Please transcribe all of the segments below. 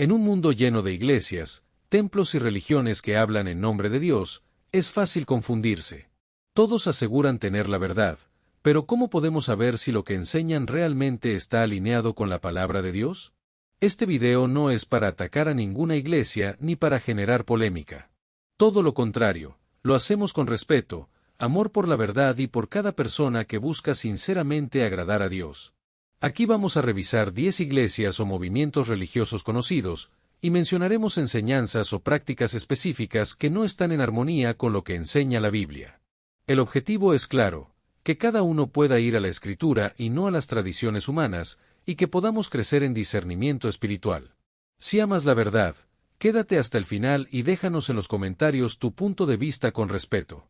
En un mundo lleno de iglesias, templos y religiones que hablan en nombre de Dios, es fácil confundirse. Todos aseguran tener la verdad, pero ¿cómo podemos saber si lo que enseñan realmente está alineado con la palabra de Dios? Este video no es para atacar a ninguna iglesia ni para generar polémica. Todo lo contrario, lo hacemos con respeto, amor por la verdad y por cada persona que busca sinceramente agradar a Dios. Aquí vamos a revisar 10 iglesias o movimientos religiosos conocidos, y mencionaremos enseñanzas o prácticas específicas que no están en armonía con lo que enseña la Biblia. El objetivo es claro, que cada uno pueda ir a la Escritura y no a las tradiciones humanas, y que podamos crecer en discernimiento espiritual. Si amas la verdad, quédate hasta el final y déjanos en los comentarios tu punto de vista con respeto.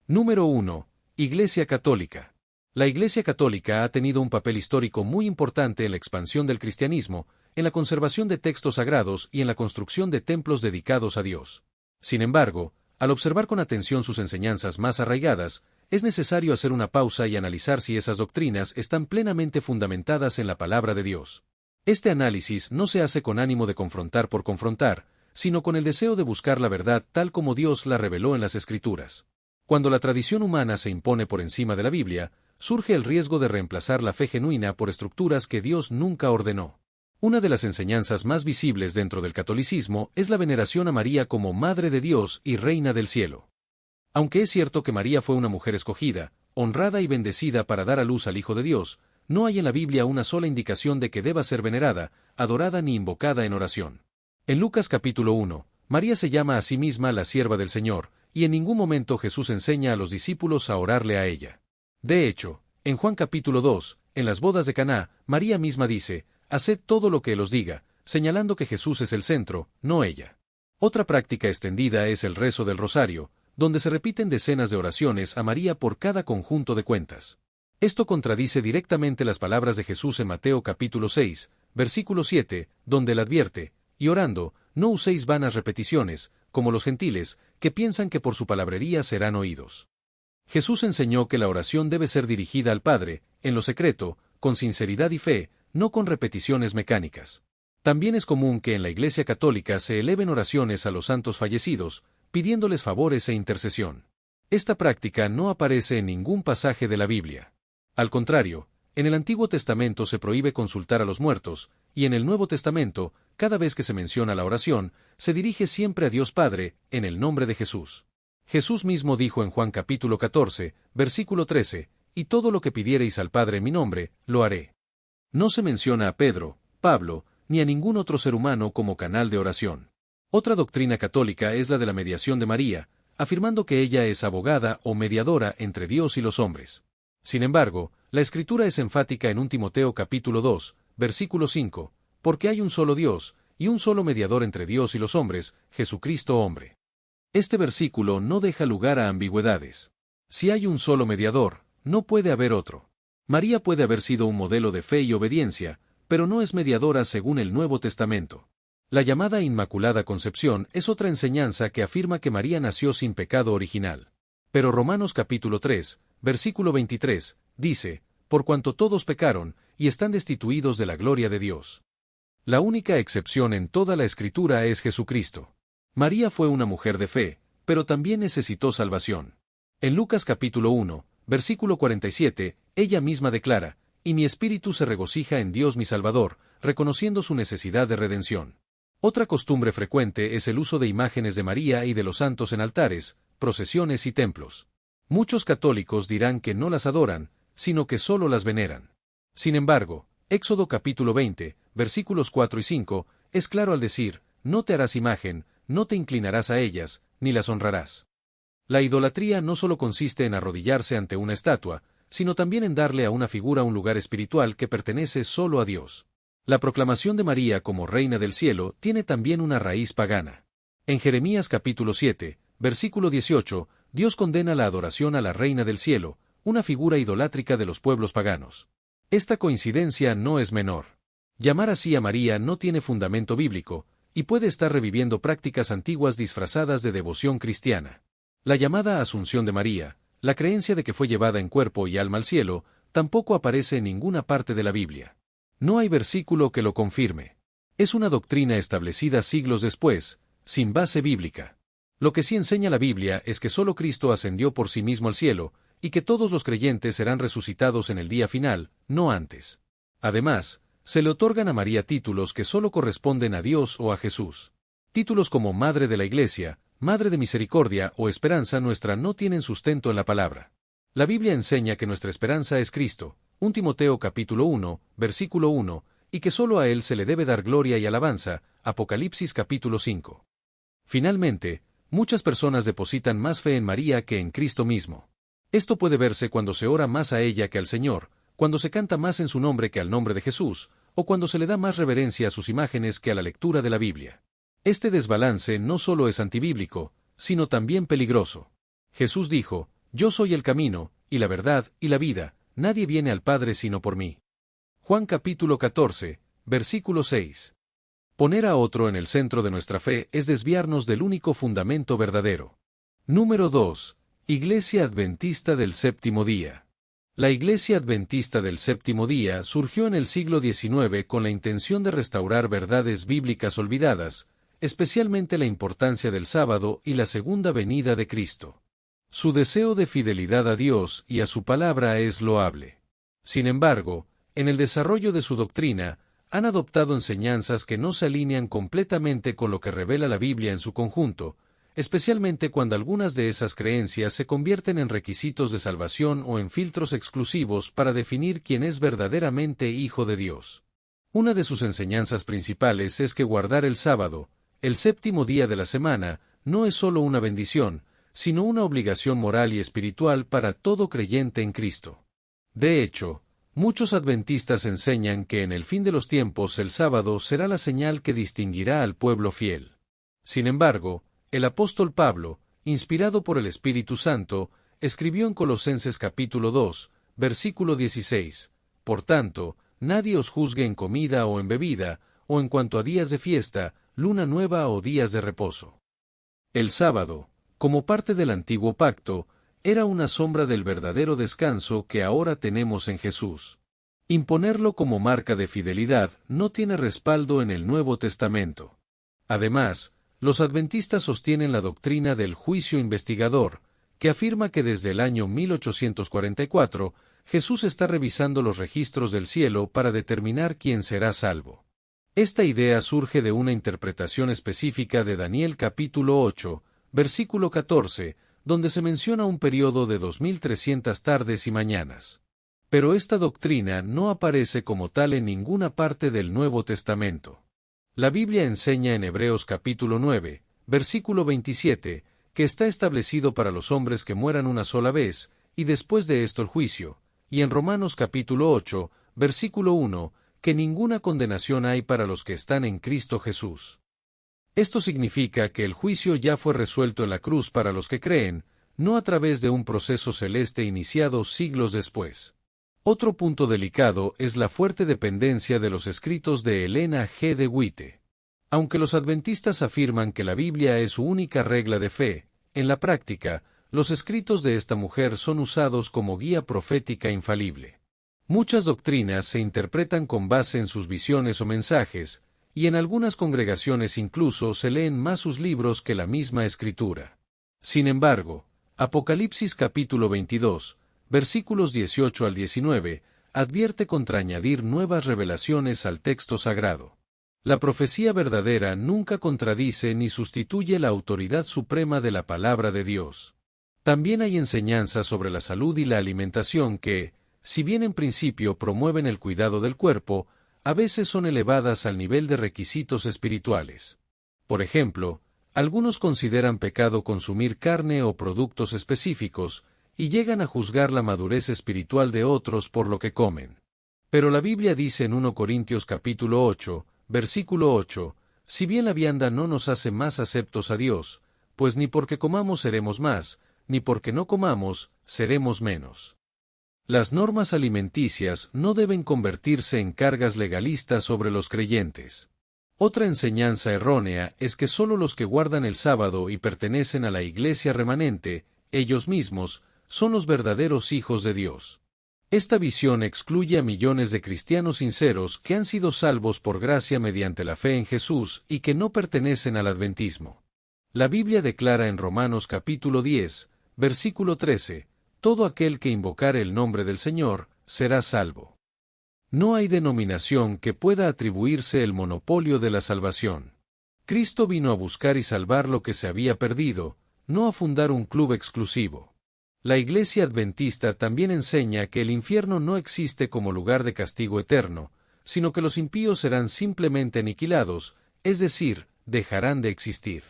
Número 1. Iglesia Católica. La Iglesia Católica ha tenido un papel histórico muy importante en la expansión del cristianismo, en la conservación de textos sagrados y en la construcción de templos dedicados a Dios. Sin embargo, al observar con atención sus enseñanzas más arraigadas, es necesario hacer una pausa y analizar si esas doctrinas están plenamente fundamentadas en la palabra de Dios. Este análisis no se hace con ánimo de confrontar por confrontar, sino con el deseo de buscar la verdad tal como Dios la reveló en las Escrituras. Cuando la tradición humana se impone por encima de la Biblia, surge el riesgo de reemplazar la fe genuina por estructuras que Dios nunca ordenó. Una de las enseñanzas más visibles dentro del catolicismo es la veneración a María como Madre de Dios y Reina del Cielo. Aunque es cierto que María fue una mujer escogida, honrada y bendecida para dar a luz al Hijo de Dios, no hay en la Biblia una sola indicación de que deba ser venerada, adorada ni invocada en oración. En Lucas capítulo 1, María se llama a sí misma la sierva del Señor, y en ningún momento Jesús enseña a los discípulos a orarle a ella. De hecho, en Juan capítulo 2, en las bodas de Caná, María misma dice, «Haced todo lo que Él os diga», señalando que Jesús es el centro, no ella. Otra práctica extendida es el rezo del rosario, donde se repiten decenas de oraciones a María por cada conjunto de cuentas. Esto contradice directamente las palabras de Jesús en Mateo capítulo 6, versículo 7, donde Él advierte, «Y orando, no uséis vanas repeticiones, como los gentiles, que piensan que por su palabrería serán oídos». Jesús enseñó que la oración debe ser dirigida al Padre, en lo secreto, con sinceridad y fe, no con repeticiones mecánicas. También es común que en la Iglesia Católica se eleven oraciones a los santos fallecidos, pidiéndoles favores e intercesión. Esta práctica no aparece en ningún pasaje de la Biblia. Al contrario, en el Antiguo Testamento se prohíbe consultar a los muertos, y en el Nuevo Testamento, cada vez que se menciona la oración, se dirige siempre a Dios Padre, en el nombre de Jesús. Jesús mismo dijo en Juan capítulo 14, versículo 13, «Y todo lo que pidiereis al Padre en mi nombre, lo haré». No se menciona a Pedro, Pablo, ni a ningún otro ser humano como canal de oración. Otra doctrina católica es la de la mediación de María, afirmando que ella es abogada o mediadora entre Dios y los hombres. Sin embargo, la Escritura es enfática en 1 Timoteo capítulo 2, versículo 5, «Porque hay un solo Dios, y un solo mediador entre Dios y los hombres, Jesucristo hombre». Este versículo no deja lugar a ambigüedades. Si hay un solo mediador, no puede haber otro. María puede haber sido un modelo de fe y obediencia, pero no es mediadora según el Nuevo Testamento. La llamada Inmaculada Concepción es otra enseñanza que afirma que María nació sin pecado original. Pero Romanos capítulo 3, versículo 23, dice, «Por cuanto todos pecaron, y están destituidos de la gloria de Dios». La única excepción en toda la Escritura es Jesucristo. María fue una mujer de fe, pero también necesitó salvación. En Lucas capítulo 1, versículo 47, ella misma declara, «Y mi espíritu se regocija en Dios mi Salvador», reconociendo su necesidad de redención. Otra costumbre frecuente es el uso de imágenes de María y de los santos en altares, procesiones y templos. Muchos católicos dirán que no las adoran, sino que solo las veneran. Sin embargo, Éxodo capítulo 20, versículos 4 y 5, es claro al decir, «No te harás imagen, no te inclinarás a ellas, ni las honrarás». La idolatría no solo consiste en arrodillarse ante una estatua, sino también en darle a una figura un lugar espiritual que pertenece solo a Dios. La proclamación de María como Reina del Cielo tiene también una raíz pagana. En Jeremías capítulo 7, versículo 18, Dios condena la adoración a la Reina del Cielo, una figura idolátrica de los pueblos paganos. Esta coincidencia no es menor. Llamar así a María no tiene fundamento bíblico, y puede estar reviviendo prácticas antiguas disfrazadas de devoción cristiana. La llamada Asunción de María, la creencia de que fue llevada en cuerpo y alma al cielo, tampoco aparece en ninguna parte de la Biblia. No hay versículo que lo confirme. Es una doctrina establecida siglos después, sin base bíblica. Lo que sí enseña la Biblia es que solo Cristo ascendió por sí mismo al cielo, y que todos los creyentes serán resucitados en el día final, no antes. Además, se le otorgan a María títulos que solo corresponden a Dios o a Jesús. Títulos como Madre de la Iglesia, Madre de Misericordia o Esperanza nuestra no tienen sustento en la palabra. La Biblia enseña que nuestra esperanza es Cristo, 1 Timoteo capítulo 1, versículo 1, y que solo a Él se le debe dar gloria y alabanza, Apocalipsis capítulo 5. Finalmente, muchas personas depositan más fe en María que en Cristo mismo. Esto puede verse cuando se ora más a ella que al Señor, cuando se canta más en su nombre que al nombre de Jesús, o cuando se le da más reverencia a sus imágenes que a la lectura de la Biblia. Este desbalance no solo es antibíblico, sino también peligroso. Jesús dijo, «Yo soy el camino, y la verdad, y la vida, nadie viene al Padre sino por mí». Juan capítulo 14, versículo 6. Poner a otro en el centro de nuestra fe es desviarnos del único fundamento verdadero. Número 2. Iglesia Adventista del Séptimo Día. La Iglesia Adventista del Séptimo Día surgió en el siglo XIX con la intención de restaurar verdades bíblicas olvidadas, especialmente la importancia del sábado y la segunda venida de Cristo. Su deseo de fidelidad a Dios y a su palabra es loable. Sin embargo, en el desarrollo de su doctrina, han adoptado enseñanzas que no se alinean completamente con lo que revela la Biblia en su conjunto, especialmente cuando algunas de esas creencias se convierten en requisitos de salvación o en filtros exclusivos para definir quién es verdaderamente hijo de Dios. Una de sus enseñanzas principales es que guardar el sábado, el séptimo día de la semana, no es solo una bendición, sino una obligación moral y espiritual para todo creyente en Cristo. De hecho, muchos adventistas enseñan que en el fin de los tiempos el sábado será la señal que distinguirá al pueblo fiel. Sin embargo, el apóstol Pablo, inspirado por el Espíritu Santo, escribió en Colosenses capítulo 2, versículo 16, «Por tanto, nadie os juzgue en comida o en bebida, o en cuanto a días de fiesta, luna nueva o días de reposo». El sábado, como parte del antiguo pacto, era una sombra del verdadero descanso que ahora tenemos en Jesús. Imponerlo como marca de fidelidad no tiene respaldo en el Nuevo Testamento. Además, los adventistas sostienen la doctrina del juicio investigador, que afirma que desde el año 1844, Jesús está revisando los registros del cielo para determinar quién será salvo. Esta idea surge de una interpretación específica de Daniel capítulo 8, versículo 14, donde se menciona un periodo de 2300 tardes y mañanas. Pero esta doctrina no aparece como tal en ninguna parte del Nuevo Testamento. La Biblia enseña en Hebreos capítulo 9, versículo 27, que está establecido para los hombres que mueran una sola vez, y después de esto el juicio, y en Romanos capítulo 8, versículo 1, que ninguna condenación hay para los que están en Cristo Jesús. Esto significa que el juicio ya fue resuelto en la cruz para los que creen, no a través de un proceso celeste iniciado siglos después. Otro punto delicado es la fuerte dependencia de los escritos de Elena G. de White. Aunque los adventistas afirman que la Biblia es su única regla de fe, en la práctica, los escritos de esta mujer son usados como guía profética infalible. Muchas doctrinas se interpretan con base en sus visiones o mensajes, y en algunas congregaciones incluso se leen más sus libros que la misma Escritura. Sin embargo, Apocalipsis capítulo 22, versículos 18 al 19, advierte contra añadir nuevas revelaciones al texto sagrado. La profecía verdadera nunca contradice ni sustituye la autoridad suprema de la palabra de Dios. También hay enseñanzas sobre la salud y la alimentación que, si bien en principio promueven el cuidado del cuerpo, a veces son elevadas al nivel de requisitos espirituales. Por ejemplo, algunos consideran pecado consumir carne o productos específicos, y llegan a juzgar la madurez espiritual de otros por lo que comen. Pero la Biblia dice en 1 Corintios capítulo 8, versículo 8, si bien la vianda no nos hace más aceptos a Dios, pues ni porque comamos seremos más, ni porque no comamos, seremos menos. Las normas alimenticias no deben convertirse en cargas legalistas sobre los creyentes. Otra enseñanza errónea es que solo los que guardan el sábado y pertenecen a la iglesia remanente, ellos mismos, son los verdaderos hijos de Dios. Esta visión excluye a millones de cristianos sinceros que han sido salvos por gracia mediante la fe en Jesús y que no pertenecen al adventismo. La Biblia declara en Romanos capítulo 10, versículo 13, todo aquel que invocare el nombre del Señor, será salvo. No hay denominación que pueda atribuirse el monopolio de la salvación. Cristo vino a buscar y salvar lo que se había perdido, no a fundar un club exclusivo. La Iglesia Adventista también enseña que el infierno no existe como lugar de castigo eterno, sino que los impíos serán simplemente aniquilados, es decir, dejarán de existir.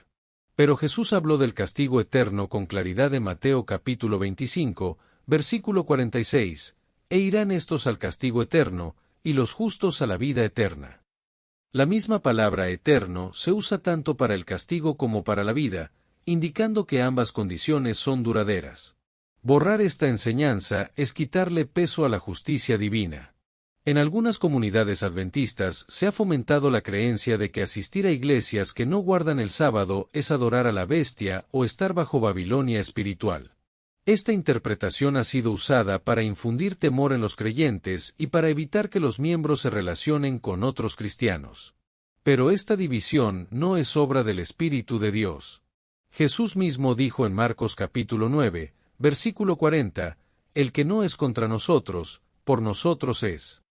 Pero Jesús habló del castigo eterno con claridad en Mateo capítulo 25, versículo 46, e irán estos al castigo eterno, y los justos a la vida eterna. La misma palabra eterno se usa tanto para el castigo como para la vida, indicando que ambas condiciones son duraderas. Borrar esta enseñanza es quitarle peso a la justicia divina. En algunas comunidades adventistas se ha fomentado la creencia de que asistir a iglesias que no guardan el sábado es adorar a la bestia o estar bajo Babilonia espiritual. Esta interpretación ha sido usada para infundir temor en los creyentes y para evitar que los miembros se relacionen con otros cristianos. Pero esta división no es obra del Espíritu de Dios. Jesús mismo dijo en Marcos capítulo 9, versículo 40, el que no es contra nosotros, por nosotros es.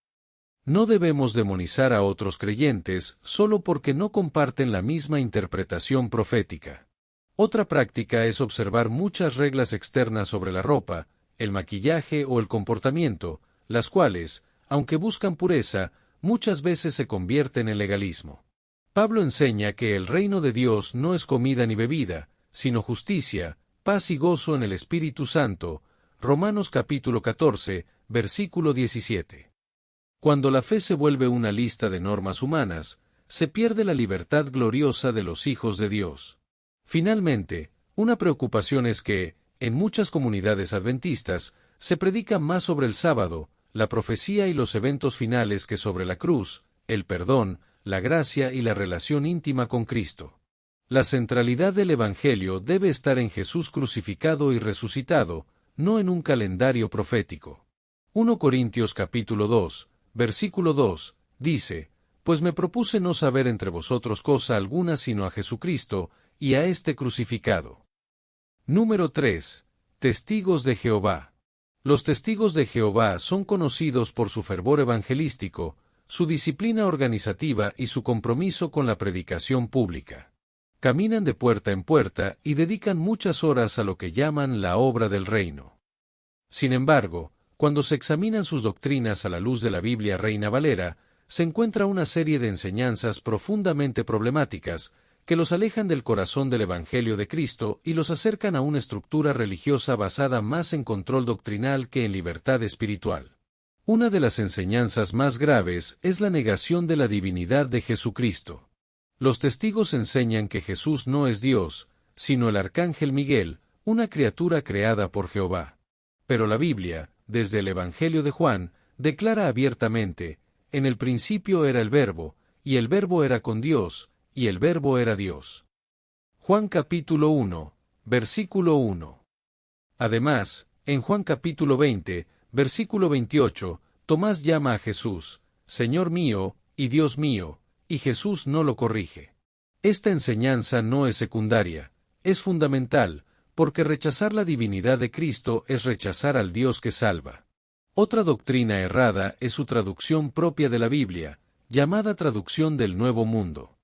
No debemos demonizar a otros creyentes solo porque no comparten la misma interpretación profética. Otra práctica es observar muchas reglas externas sobre la ropa, el maquillaje o el comportamiento, las cuales, aunque buscan pureza, muchas veces se convierten en legalismo. Pablo enseña que el reino de Dios no es comida ni bebida, sino justicia, paz y gozo en el Espíritu Santo. Romanos capítulo 14, versículo 17. Cuando la fe se vuelve una lista de normas humanas, se pierde la libertad gloriosa de los hijos de Dios. Finalmente, una preocupación es que, en muchas comunidades adventistas, se predica más sobre el sábado, la profecía y los eventos finales que sobre la cruz, el perdón, la gracia y la relación íntima con Cristo. La centralidad del Evangelio debe estar en Jesús crucificado y resucitado, no en un calendario profético. 1 Corintios capítulo 2, versículo 2, dice, pues me propuse no saber entre vosotros cosa alguna sino a Jesucristo, y a este crucificado. Número 3. Testigos de Jehová. Los testigos de Jehová son conocidos por su fervor evangelístico, su disciplina organizativa y su compromiso con la predicación pública. Caminan de puerta en puerta y dedican muchas horas a lo que llaman la obra del reino. Sin embargo, cuando se examinan sus doctrinas a la luz de la Biblia Reina Valera, se encuentra una serie de enseñanzas profundamente problemáticas, que los alejan del corazón del Evangelio de Cristo y los acercan a una estructura religiosa basada más en control doctrinal que en libertad espiritual. Una de las enseñanzas más graves es la negación de la divinidad de Jesucristo. Los testigos enseñan que Jesús no es Dios, sino el arcángel Miguel, una criatura creada por Jehová. Pero la Biblia, desde el Evangelio de Juan, declara abiertamente, en el principio era el Verbo, y el Verbo era con Dios, y el Verbo era Dios. Juan capítulo 1, versículo 1. Además, en Juan capítulo 20, versículo 28, Tomás llama a Jesús, Señor mío, y Dios mío, y Jesús no lo corrige. Esta enseñanza no es secundaria, es fundamental, porque rechazar la divinidad de Cristo es rechazar al Dios que salva. Otra doctrina errada es su traducción propia de la Biblia, llamada traducción del Nuevo Mundo.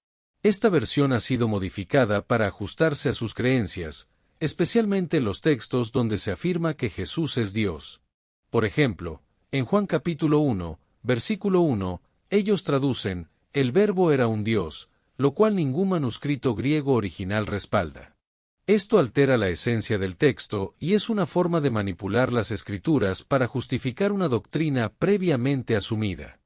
Esta versión ha sido modificada para ajustarse a sus creencias, especialmente en los textos donde se afirma que Jesús es Dios. Por ejemplo, en Juan capítulo 1, versículo 1, ellos traducen, el Verbo era un Dios, lo cual ningún manuscrito griego original respalda. Esto altera la esencia del texto y es una forma de manipular las Escrituras para justificar una doctrina previamente asumida.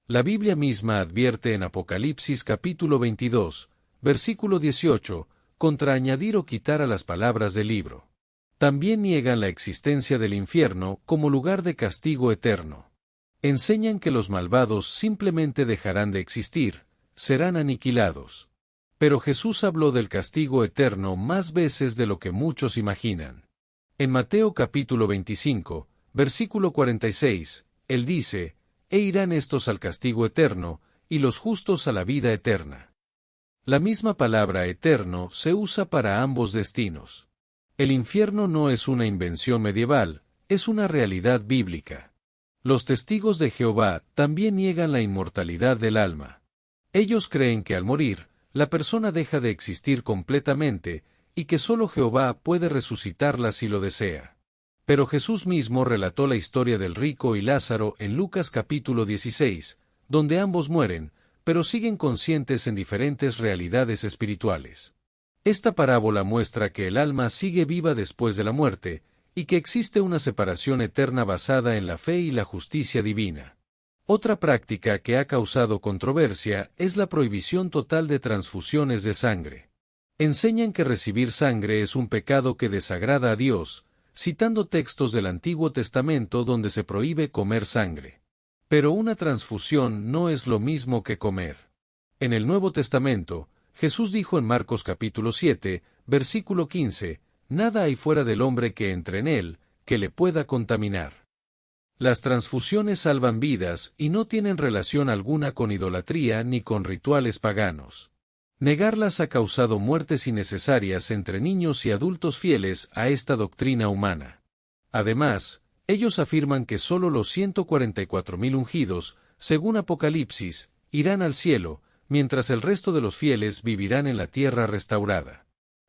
La Biblia misma advierte en Apocalipsis capítulo 22, versículo 18, contra añadir o quitar a las palabras del libro. También niegan la existencia del infierno como lugar de castigo eterno. Enseñan que los malvados simplemente dejarán de existir, serán aniquilados. Pero Jesús habló del castigo eterno más veces de lo que muchos imaginan. En Mateo capítulo 25, Versículo 46, él dice, e irán estos al castigo eterno, y los justos a la vida eterna. La misma palabra eterno se usa para ambos destinos. El infierno no es una invención medieval, es una realidad bíblica. Los testigos de Jehová también niegan la inmortalidad del alma. Ellos creen que al morir, la persona deja de existir completamente, y que solo Jehová puede resucitarla si lo desea. Pero Jesús mismo relató la historia del rico y Lázaro en Lucas capítulo 16, donde ambos mueren, pero siguen conscientes en diferentes realidades espirituales. Esta parábola muestra que el alma sigue viva después de la muerte, y que existe una separación eterna basada en la fe y la justicia divina. Otra práctica que ha causado controversia es la prohibición total de transfusiones de sangre. Enseñan que recibir sangre es un pecado que desagrada a Dios, citando textos del Antiguo Testamento donde se prohíbe comer sangre. Pero una transfusión no es lo mismo que comer. En el Nuevo Testamento, Jesús dijo en Marcos capítulo 7, versículo 15, «Nada hay fuera del hombre que entre en él, que le pueda contaminar». Las transfusiones salvan vidas y no tienen relación alguna con idolatría ni con rituales paganos. Negarlas ha causado muertes innecesarias entre niños y adultos fieles a esta doctrina humana. Además, ellos afirman que solo los 144,000 ungidos, según Apocalipsis, irán al cielo, mientras el resto de los fieles vivirán en la tierra restaurada.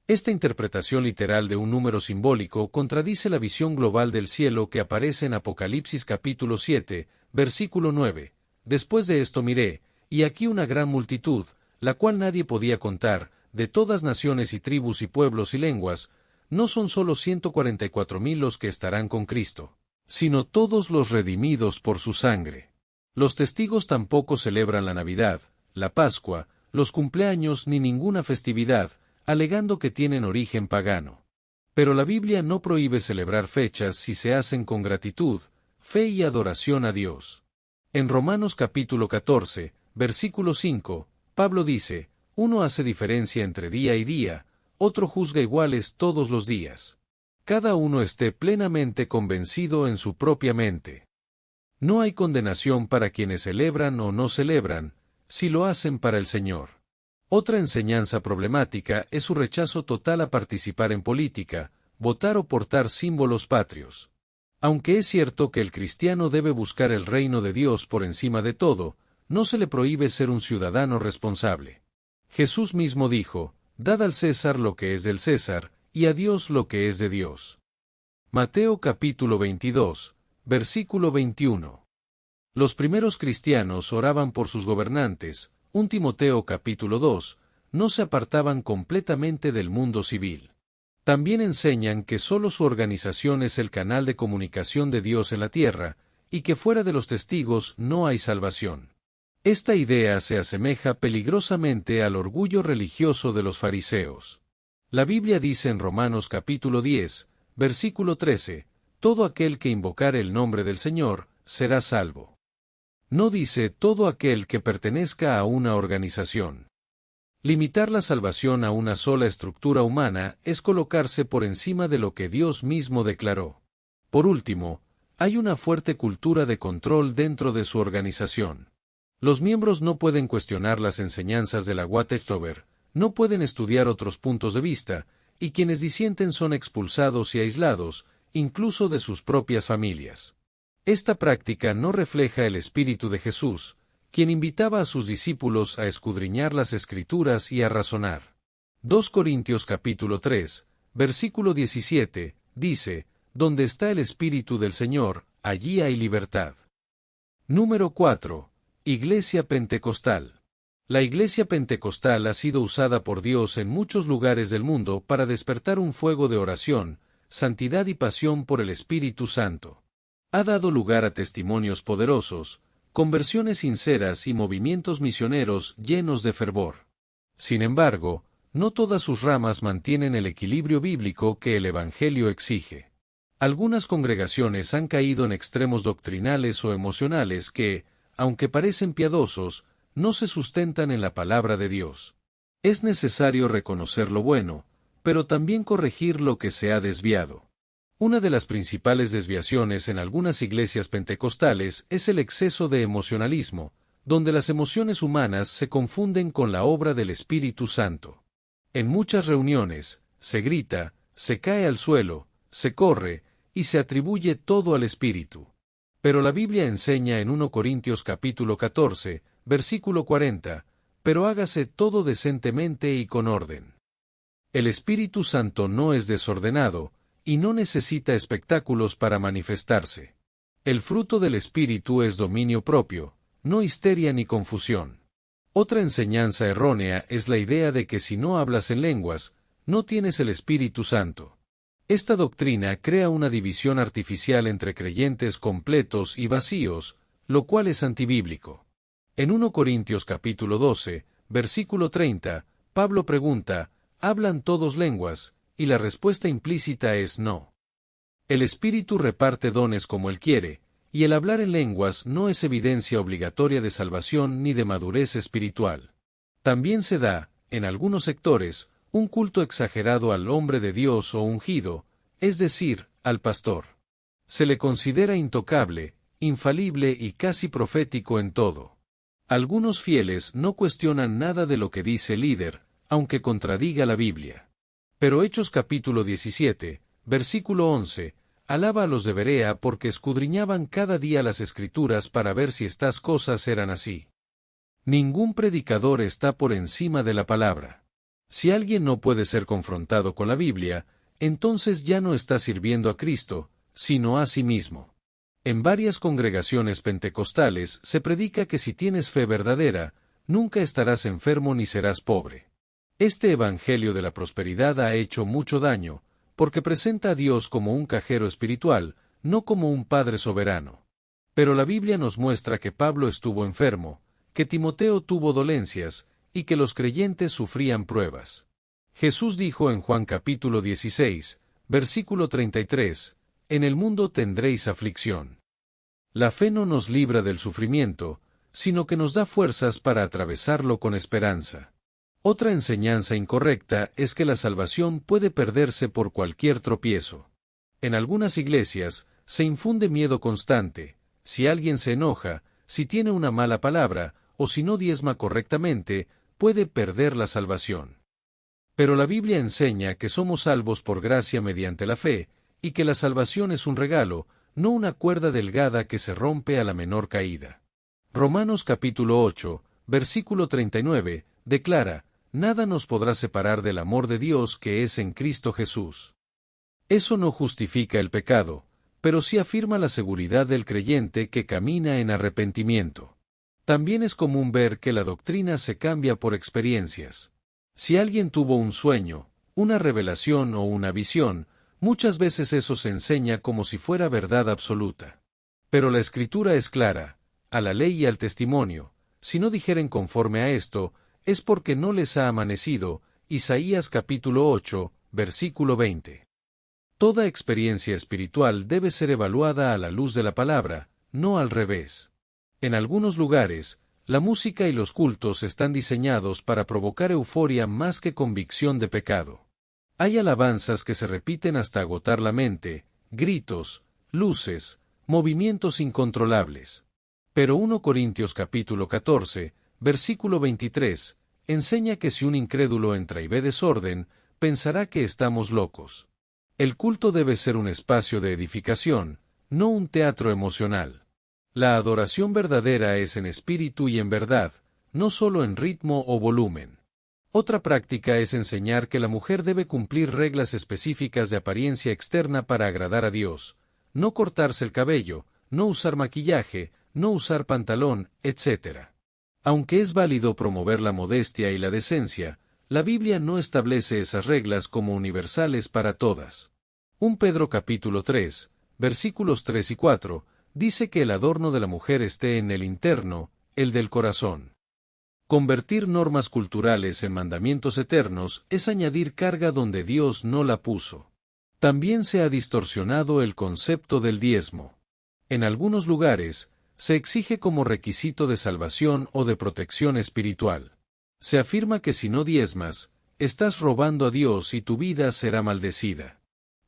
Esta interpretación literal de un número simbólico contradice la visión global del cielo que aparece en Apocalipsis capítulo 7, versículo 9. Después de esto miré, y aquí una gran multitud, la cual nadie podía contar, de todas naciones y tribus y pueblos y lenguas, no son solo 144,000 los que estarán con Cristo, sino todos los redimidos por su sangre. Los testigos tampoco celebran la Navidad, la Pascua, los cumpleaños ni ninguna festividad, alegando que tienen origen pagano. Pero la Biblia no prohíbe celebrar fechas si se hacen con gratitud, fe y adoración a Dios. En Romanos capítulo 14, versículo 5, Pablo dice, uno hace diferencia entre día y día, otro juzga iguales todos los días. Cada uno esté plenamente convencido en su propia mente. No hay condenación para quienes celebran o no celebran, si lo hacen para el Señor. Otra enseñanza problemática es su rechazo total a participar en política, votar o portar símbolos patrios. Aunque es cierto que el cristiano debe buscar el reino de Dios por encima de todo, no se le prohíbe ser un ciudadano responsable. Jesús mismo dijo, «Dad al César lo que es del César, y a Dios lo que es de Dios». Mateo capítulo 22, versículo 21. Los primeros cristianos oraban por sus gobernantes, 1 Timoteo capítulo 2, no se apartaban completamente del mundo civil. También enseñan que solo su organización es el canal de comunicación de Dios en la tierra, y que fuera de los testigos no hay salvación. Esta idea se asemeja peligrosamente al orgullo religioso de los fariseos. La Biblia dice en Romanos capítulo 10, versículo 13, «Todo aquel que invocare el nombre del Señor, será salvo». No dice todo aquel que pertenezca a una organización. Limitar la salvación a una sola estructura humana es colocarse por encima de lo que Dios mismo declaró. Por último, hay una fuerte cultura de control dentro de su organización. Los miembros no pueden cuestionar las enseñanzas de la Watchtower, no pueden estudiar otros puntos de vista, y quienes disienten son expulsados y aislados, incluso de sus propias familias. Esta práctica no refleja el espíritu de Jesús, quien invitaba a sus discípulos a escudriñar las Escrituras y a razonar. 2 Corintios capítulo 3, versículo 17, dice, «Donde está el Espíritu del Señor, allí hay libertad». Número 4. Iglesia Pentecostal. La Iglesia Pentecostal ha sido usada por Dios en muchos lugares del mundo para despertar un fuego de oración, santidad y pasión por el Espíritu Santo. Ha dado lugar a testimonios poderosos, conversiones sinceras y movimientos misioneros llenos de fervor. Sin embargo, no todas sus ramas mantienen el equilibrio bíblico que el Evangelio exige. Algunas congregaciones han caído en extremos doctrinales o emocionales que, aunque parecen piadosos, no se sustentan en la palabra de Dios. Es necesario reconocer lo bueno, pero también corregir lo que se ha desviado. Una de las principales desviaciones en algunas iglesias pentecostales es el exceso de emocionalismo, donde las emociones humanas se confunden con la obra del Espíritu Santo. En muchas reuniones, se grita, se cae al suelo, se corre, y se atribuye todo al Espíritu. Pero la Biblia enseña en 1 Corintios capítulo 14, versículo 40, pero hágase todo decentemente y con orden. El Espíritu Santo no es desordenado, y no necesita espectáculos para manifestarse. El fruto del Espíritu es dominio propio, no histeria ni confusión. Otra enseñanza errónea es la idea de que si no hablas en lenguas, no tienes el Espíritu Santo. Esta doctrina crea una división artificial entre creyentes completos y vacíos, lo cual es antibíblico. En 1 Corintios capítulo 12, versículo 30, Pablo pregunta, ¿hablan todos lenguas? Y la respuesta implícita es no. El Espíritu reparte dones como Él quiere, y el hablar en lenguas no es evidencia obligatoria de salvación ni de madurez espiritual. También se da, en algunos sectores, un culto exagerado al hombre de Dios o ungido, es decir, al pastor. Se le considera intocable, infalible y casi profético en todo. Algunos fieles no cuestionan nada de lo que dice el líder, aunque contradiga la Biblia. Pero Hechos capítulo 17, versículo 11, alaba a los de Berea porque escudriñaban cada día las Escrituras para ver si estas cosas eran así. Ningún predicador está por encima de la palabra. Si alguien no puede ser confrontado con la Biblia, entonces ya no está sirviendo a Cristo, sino a sí mismo. En varias congregaciones pentecostales se predica que si tienes fe verdadera, nunca estarás enfermo ni serás pobre. Este evangelio de la prosperidad ha hecho mucho daño, porque presenta a Dios como un cajero espiritual, no como un Padre soberano. Pero la Biblia nos muestra que Pablo estuvo enfermo, que Timoteo tuvo dolencias, y que los creyentes sufrían pruebas. Jesús dijo en Juan capítulo 16, versículo 33, «En el mundo tendréis aflicción». La fe no nos libra del sufrimiento, sino que nos da fuerzas para atravesarlo con esperanza. Otra enseñanza incorrecta es que la salvación puede perderse por cualquier tropiezo. En algunas iglesias, se infunde miedo constante, si alguien se enoja, si tiene una mala palabra, o si no diezma correctamente, puede perder la salvación. Pero la Biblia enseña que somos salvos por gracia mediante la fe, y que la salvación es un regalo, no una cuerda delgada que se rompe a la menor caída. Romanos capítulo 8, versículo 39, declara, «Nada nos podrá separar del amor de Dios que es en Cristo Jesús». Eso no justifica el pecado, pero sí afirma la seguridad del creyente que camina en arrepentimiento. También es común ver que la doctrina se cambia por experiencias. Si alguien tuvo un sueño, una revelación o una visión, muchas veces eso se enseña como si fuera verdad absoluta. Pero la Escritura es clara, a la ley y al testimonio, si no dijeren conforme a esto, es porque no les ha amanecido. Isaías capítulo 8, versículo 20. Toda experiencia espiritual debe ser evaluada a la luz de la palabra, no al revés. En algunos lugares, la música y los cultos están diseñados para provocar euforia más que convicción de pecado. Hay alabanzas que se repiten hasta agotar la mente, gritos, luces, movimientos incontrolables. Pero 1 Corintios capítulo 14, versículo 23, enseña que si un incrédulo entra y ve desorden, pensará que estamos locos. El culto debe ser un espacio de edificación, no un teatro emocional. La adoración verdadera es en espíritu y en verdad, no solo en ritmo o volumen. Otra práctica es enseñar que la mujer debe cumplir reglas específicas de apariencia externa para agradar a Dios, no cortarse el cabello, no usar maquillaje, no usar pantalón, etc. Aunque es válido promover la modestia y la decencia, la Biblia no establece esas reglas como universales para todas. 1 Pedro capítulo 3, versículos 3 y 4, dice que el adorno de la mujer esté en el interno, el del corazón. Convertir normas culturales en mandamientos eternos es añadir carga donde Dios no la puso. También se ha distorsionado el concepto del diezmo. En algunos lugares, se exige como requisito de salvación o de protección espiritual. Se afirma que si no diezmas, estás robando a Dios y tu vida será maldecida.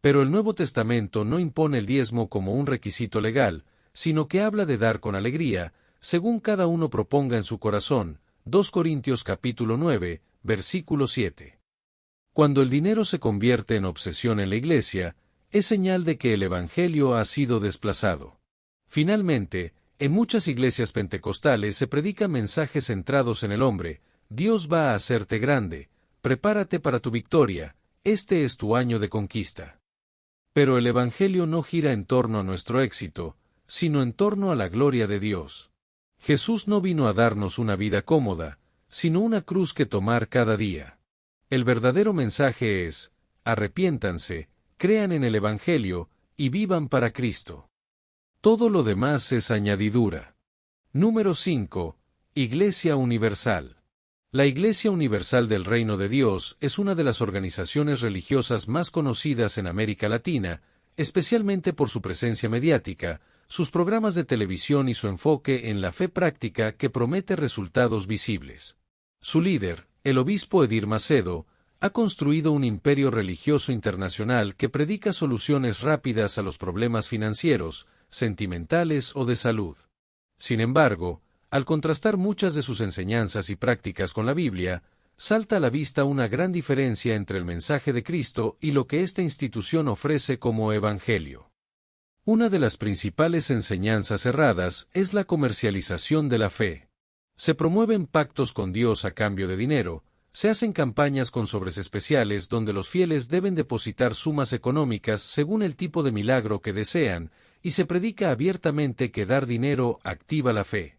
Pero el Nuevo Testamento no impone el diezmo como un requisito legal, sino que habla de dar con alegría, según cada uno proponga en su corazón. 2 Corintios capítulo 9, versículo 7. Cuando el dinero se convierte en obsesión en la iglesia, es señal de que el Evangelio ha sido desplazado. Finalmente, en muchas iglesias pentecostales se predican mensajes centrados en el hombre: Dios va a hacerte grande, prepárate para tu victoria, este es tu año de conquista. Pero el Evangelio no gira en torno a nuestro éxito, sino en torno a la gloria de Dios. Jesús no vino a darnos una vida cómoda, sino una cruz que tomar cada día. El verdadero mensaje es: arrepiéntanse, crean en el Evangelio, y vivan para Cristo. Todo lo demás es añadidura. Número 5. Iglesia Universal. La Iglesia Universal del Reino de Dios es una de las organizaciones religiosas más conocidas en América Latina, especialmente por su presencia mediática, sus programas de televisión y su enfoque en la fe práctica que promete resultados visibles. Su líder, el obispo Edir Macedo, ha construido un imperio religioso internacional que predica soluciones rápidas a los problemas financieros, sentimentales o de salud. Sin embargo, al contrastar muchas de sus enseñanzas y prácticas con la Biblia, salta a la vista una gran diferencia entre el mensaje de Cristo y lo que esta institución ofrece como evangelio. Una de las principales enseñanzas erradas es la comercialización de la fe. Se promueven pactos con Dios a cambio de dinero, se hacen campañas con sobres especiales donde los fieles deben depositar sumas económicas según el tipo de milagro que desean, y se predica abiertamente que dar dinero activa la fe.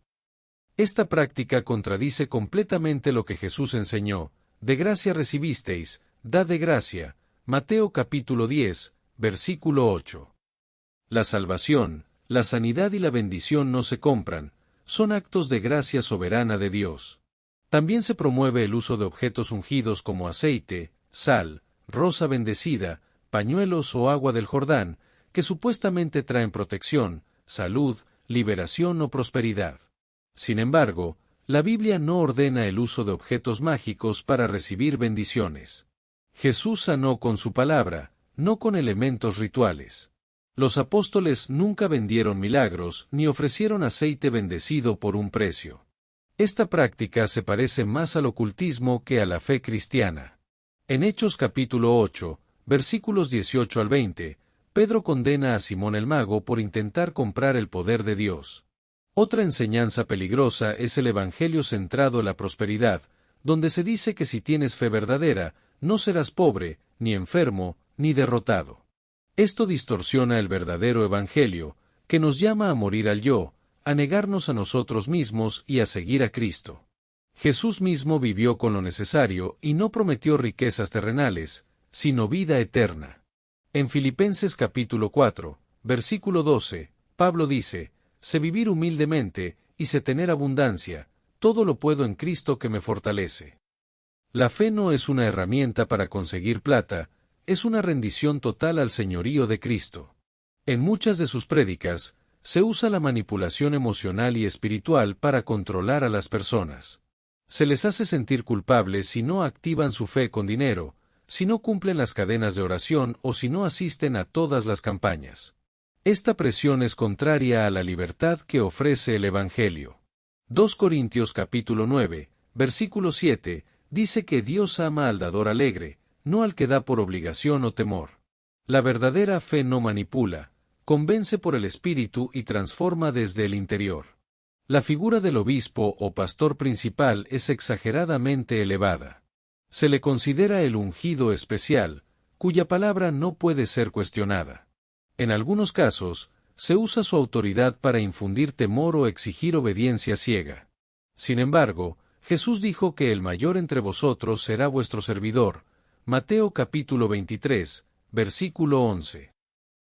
Esta práctica contradice completamente lo que Jesús enseñó: de gracia recibisteis, dad de gracia. Mateo capítulo 10, versículo 8. La salvación, la sanidad y la bendición no se compran, son actos de gracia soberana de Dios. También se promueve el uso de objetos ungidos como aceite, sal, rosa bendecida, pañuelos o agua del Jordán, que supuestamente traen protección, salud, liberación o prosperidad. Sin embargo, la Biblia no ordena el uso de objetos mágicos para recibir bendiciones. Jesús sanó con su palabra, no con elementos rituales. Los apóstoles nunca vendieron milagros ni ofrecieron aceite bendecido por un precio. Esta práctica se parece más al ocultismo que a la fe cristiana. En Hechos capítulo 8, versículos 18 al 20, Pedro condena a Simón el mago por intentar comprar el poder de Dios. Otra enseñanza peligrosa es el evangelio centrado en la prosperidad, donde se dice que si tienes fe verdadera, no serás pobre, ni enfermo, ni derrotado. Esto distorsiona el verdadero evangelio, que nos llama a morir al yo, a negarnos a nosotros mismos y a seguir a Cristo. Jesús mismo vivió con lo necesario y no prometió riquezas terrenales, sino vida eterna. En Filipenses capítulo 4, versículo 12, Pablo dice: sé vivir humildemente, y sé tener abundancia, todo lo puedo en Cristo que me fortalece. La fe no es una herramienta para conseguir plata, es una rendición total al señorío de Cristo. En muchas de sus prédicas, se usa la manipulación emocional y espiritual para controlar a las personas. Se les hace sentir culpables si no activan su fe con dinero, si no cumplen las cadenas de oración o si no asisten a todas las campañas. Esta presión es contraria a la libertad que ofrece el Evangelio. 2 Corintios capítulo 9, versículo 7, dice que Dios ama al dador alegre, no al que da por obligación o temor. La verdadera fe no manipula, convence por el Espíritu y transforma desde el interior. La figura del obispo o pastor principal es exageradamente elevada. Se le considera el ungido especial, cuya palabra no puede ser cuestionada. En algunos casos, se usa su autoridad para infundir temor o exigir obediencia ciega. Sin embargo, Jesús dijo que el mayor entre vosotros será vuestro servidor. Mateo capítulo 23, versículo 11.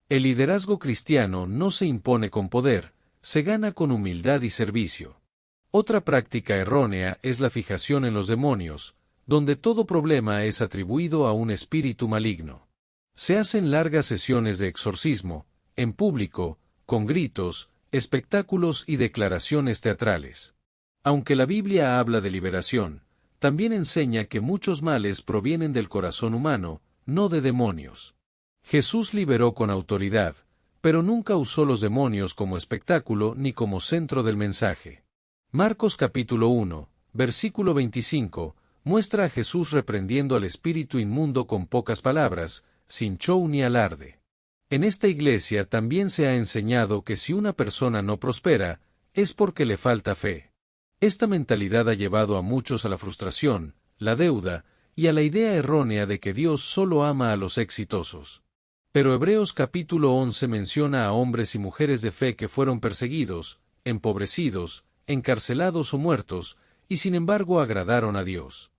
El liderazgo cristiano no se impone con poder, se gana con humildad y servicio. Otra práctica errónea es la fijación en los demonios, donde todo problema es atribuido a un espíritu maligno. Se hacen largas sesiones de exorcismo, en público, con gritos, espectáculos y declaraciones teatrales. Aunque la Biblia habla de liberación, también enseña que muchos males provienen del corazón humano, no de demonios. Jesús liberó con autoridad, pero nunca usó los demonios como espectáculo ni como centro del mensaje. Marcos capítulo 1, versículo 25, muestra a Jesús reprendiendo al espíritu inmundo con pocas palabras, sin show ni alarde. En esta iglesia también se ha enseñado que si una persona no prospera, es porque le falta fe. Esta mentalidad ha llevado a muchos a la frustración, la deuda, y a la idea errónea de que Dios solo ama a los exitosos. Pero Hebreos capítulo 11 menciona a hombres y mujeres de fe que fueron perseguidos, empobrecidos, encarcelados o muertos, y sin embargo agradaron a Dios.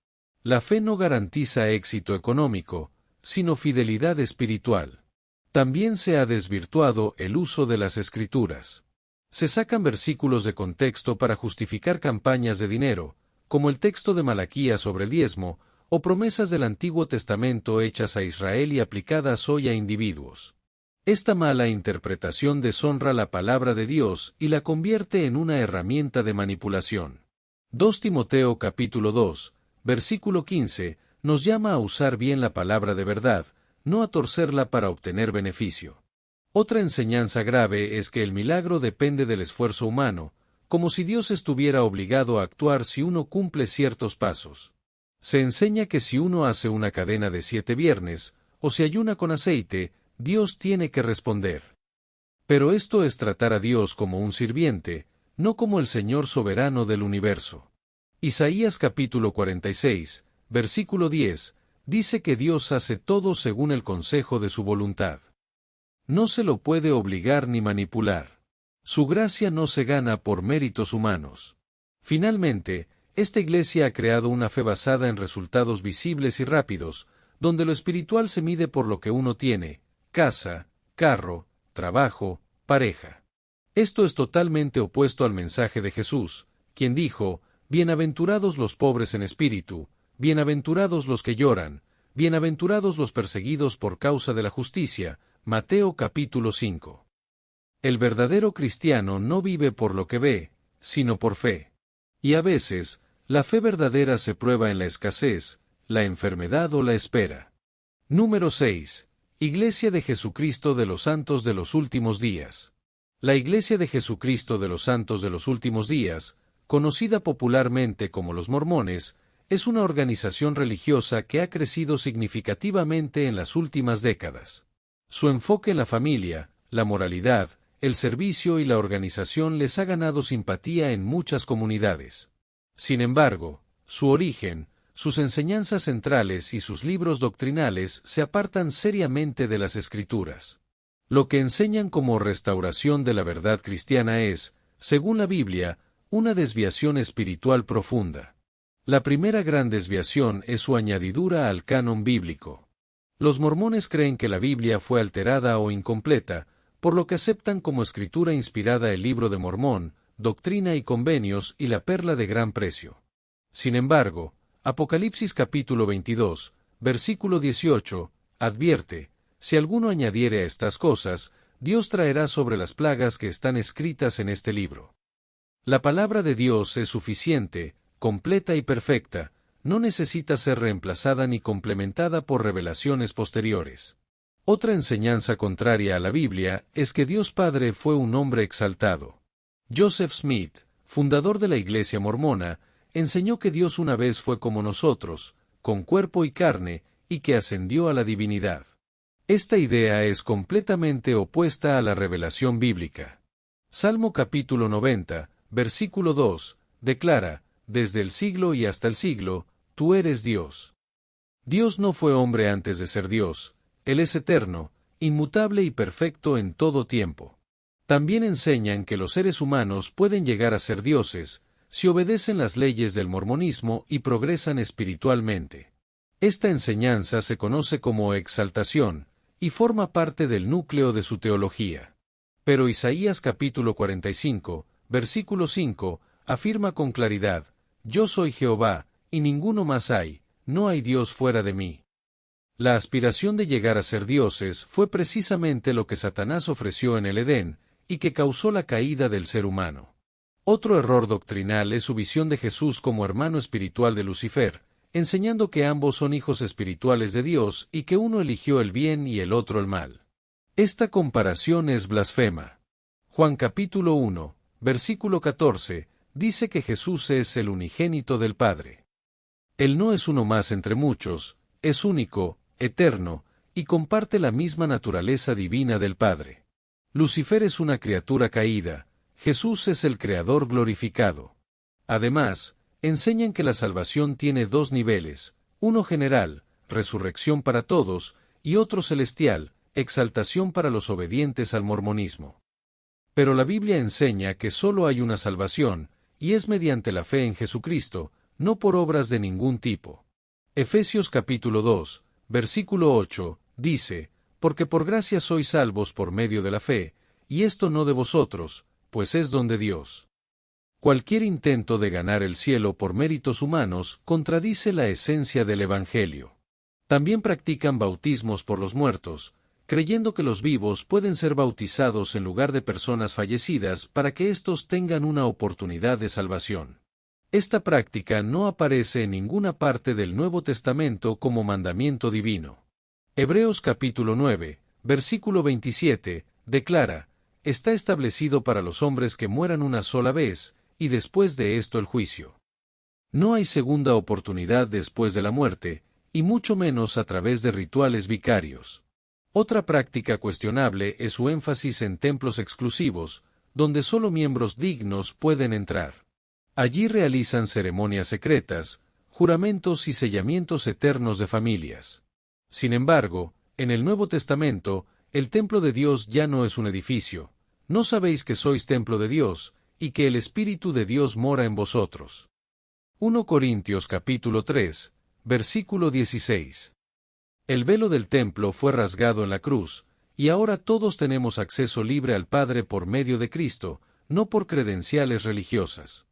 La fe no garantiza éxito económico, sino fidelidad espiritual. También se ha desvirtuado el uso de las Escrituras. Se sacan versículos de contexto para justificar campañas de dinero, como el texto de Malaquías sobre el diezmo, o promesas del Antiguo Testamento hechas a Israel y aplicadas hoy a individuos. Esta mala interpretación deshonra la palabra de Dios y la convierte en una herramienta de manipulación. 2 Timoteo capítulo 2, versículo 15, nos llama a usar bien la palabra de verdad, no a torcerla para obtener beneficio. Otra enseñanza grave es que el milagro depende del esfuerzo humano, como si Dios estuviera obligado a actuar si uno cumple ciertos pasos. Se enseña que si uno hace una cadena de 7 viernes, o se ayuna con aceite, Dios tiene que responder. Pero esto es tratar a Dios como un sirviente, no como el Señor soberano del universo. Isaías capítulo 46, versículo 10, dice que Dios hace todo según el consejo de su voluntad. No se lo puede obligar ni manipular. Su gracia no se gana por méritos humanos. Finalmente, esta iglesia ha creado una fe basada en resultados visibles y rápidos, donde lo espiritual se mide por lo que uno tiene: casa, carro, trabajo, pareja. Esto es totalmente opuesto al mensaje de Jesús, quien dijo: bienaventurados los pobres en espíritu, bienaventurados los que lloran, bienaventurados los perseguidos por causa de la justicia. Mateo capítulo 5. El verdadero cristiano no vive por lo que ve, sino por fe. Y a veces, la fe verdadera se prueba en la escasez, la enfermedad o la espera. Número 6. Iglesia de Jesucristo de los Santos de los Últimos Días. La Iglesia de Jesucristo de los Santos de los Últimos Días, conocida popularmente como los Mormones, es una organización religiosa que ha crecido significativamente en las últimas décadas. Su enfoque en la familia, la moralidad, el servicio y la organización les ha ganado simpatía en muchas comunidades. Sin embargo, su origen, sus enseñanzas centrales y sus libros doctrinales se apartan seriamente de las Escrituras. Lo que enseñan como restauración de la verdad cristiana es, según la Biblia, una desviación espiritual profunda. La primera gran desviación es su añadidura al canon bíblico. Los mormones creen que la Biblia fue alterada o incompleta, por lo que aceptan como escritura inspirada el Libro de Mormón, Doctrina y Convenios y la Perla de Gran Precio. Sin embargo, Apocalipsis capítulo 22, versículo 18, advierte: si alguno añadiere a estas cosas, Dios traerá sobre las plagas que están escritas en este libro. La palabra de Dios es suficiente, completa y perfecta, no necesita ser reemplazada ni complementada por revelaciones posteriores. Otra enseñanza contraria a la Biblia es que Dios Padre fue un hombre exaltado. Joseph Smith, fundador de la Iglesia Mormona, enseñó que Dios una vez fue como nosotros, con cuerpo y carne, y que ascendió a la divinidad. Esta idea es completamente opuesta a la revelación bíblica. Salmo capítulo 90, versículo 2, declara: desde el siglo y hasta el siglo, tú eres Dios. Dios no fue hombre antes de ser Dios. Él es eterno, inmutable y perfecto en todo tiempo. También enseñan que los seres humanos pueden llegar a ser dioses, si obedecen las leyes del mormonismo y progresan espiritualmente. Esta enseñanza se conoce como exaltación, y forma parte del núcleo de su teología. Pero Isaías capítulo 45, versículo 5, afirma con claridad: yo soy Jehová, y ninguno más hay, no hay Dios fuera de mí. La aspiración de llegar a ser dioses fue precisamente lo que Satanás ofreció en el Edén, y que causó la caída del ser humano. Otro error doctrinal es su visión de Jesús como hermano espiritual de Lucifer, enseñando que ambos son hijos espirituales de Dios y que uno eligió el bien y el otro el mal. Esta comparación es blasfema. Juan capítulo 1, versículo 14, dice que Jesús es el unigénito del Padre. Él no es uno más entre muchos, es único, eterno, y comparte la misma naturaleza divina del Padre. Lucifer es una criatura caída, Jesús es el Creador glorificado. Además, enseñan que la salvación tiene dos niveles, uno general, resurrección para todos, y otro celestial, exaltación para los obedientes al mormonismo. Pero la Biblia enseña que solo hay una salvación, y es mediante la fe en Jesucristo, no por obras de ningún tipo. Efesios capítulo 2, versículo 8, dice, porque por gracia sois salvos por medio de la fe, y esto no de vosotros, pues es don de Dios. Cualquier intento de ganar el cielo por méritos humanos contradice la esencia del Evangelio. También practican bautismos por los muertos, creyendo que los vivos pueden ser bautizados en lugar de personas fallecidas para que éstos tengan una oportunidad de salvación. Esta práctica no aparece en ninguna parte del Nuevo Testamento como mandamiento divino. Hebreos capítulo 9, versículo 27, declara, está establecido para los hombres que mueran una sola vez, y después de esto el juicio. No hay segunda oportunidad después de la muerte, y mucho menos a través de rituales vicarios. Otra práctica cuestionable es su énfasis en templos exclusivos, donde solo miembros dignos pueden entrar. Allí realizan ceremonias secretas, juramentos y sellamientos eternos de familias. Sin embargo, en el Nuevo Testamento, el templo de Dios ya no es un edificio. ¿No sabéis que sois templo de Dios, y que el Espíritu de Dios mora en vosotros? 1 Corintios capítulo 3, versículo 16. El velo del templo fue rasgado en la cruz, y ahora todos tenemos acceso libre al Padre por medio de Cristo, no por credenciales religiosas.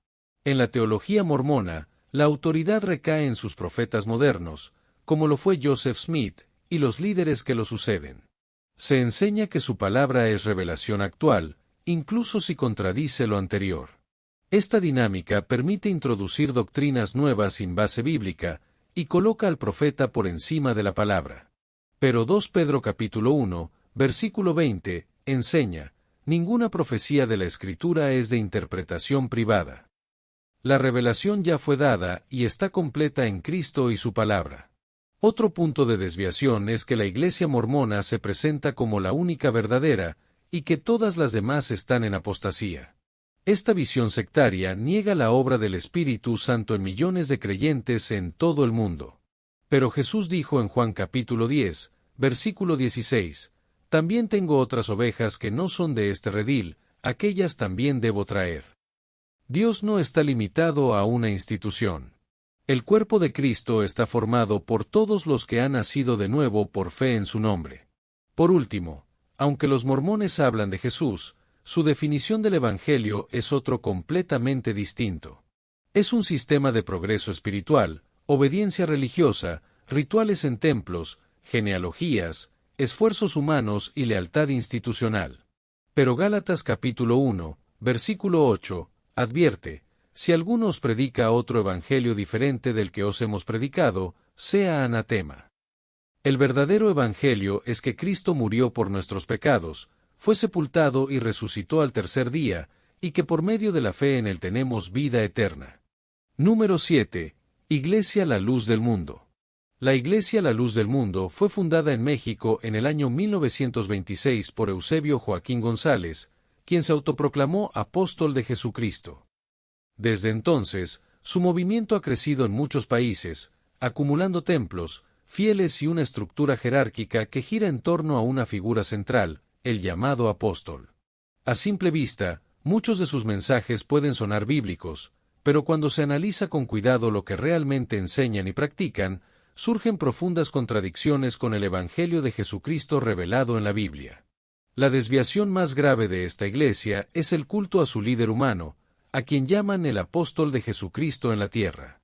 En la teología mormona, la autoridad recae en sus profetas modernos, como lo fue Joseph Smith, y los líderes que lo suceden. Se enseña que su palabra es revelación actual, incluso si contradice lo anterior. Esta dinámica permite introducir doctrinas nuevas sin base bíblica, y coloca al profeta por encima de la palabra. Pero 2 Pedro capítulo 1, versículo 20, enseña, ninguna profecía de la Escritura es de interpretación privada. La revelación ya fue dada y está completa en Cristo y su palabra. Otro punto de desviación es que la Iglesia mormona se presenta como la única verdadera, y que todas las demás están en apostasía. Esta visión sectaria niega la obra del Espíritu Santo en millones de creyentes en todo el mundo. Pero Jesús dijo en Juan capítulo 10, versículo 16, también tengo otras ovejas que no son de este redil, aquellas también debo traer. Dios no está limitado a una institución. El cuerpo de Cristo está formado por todos los que han nacido de nuevo por fe en su nombre. Por último, aunque los mormones hablan de Jesús, su definición del Evangelio es otro completamente distinto. Es un sistema de progreso espiritual, obediencia religiosa, rituales en templos, genealogías, esfuerzos humanos y lealtad institucional. Pero Gálatas capítulo 1, versículo 8, advierte, si alguno os predica otro evangelio diferente del que os hemos predicado, sea anatema. El verdadero evangelio es que Cristo murió por nuestros pecados, fue sepultado y resucitó al tercer día, y que por medio de la fe en él tenemos vida eterna. Número 7. Iglesia La Luz del Mundo. La Iglesia La Luz del Mundo fue fundada en México en el año 1926 por Eusebio Joaquín González, quien se autoproclamó apóstol de Jesucristo. Desde entonces, su movimiento ha crecido en muchos países, acumulando templos, fieles y una estructura jerárquica que gira en torno a una figura central, el llamado apóstol. A simple vista, muchos de sus mensajes pueden sonar bíblicos, pero cuando se analiza con cuidado lo que realmente enseñan y practican, surgen profundas contradicciones con el Evangelio de Jesucristo revelado en la Biblia. La desviación más grave de esta iglesia es el culto a su líder humano, a quien llaman el apóstol de Jesucristo en la tierra.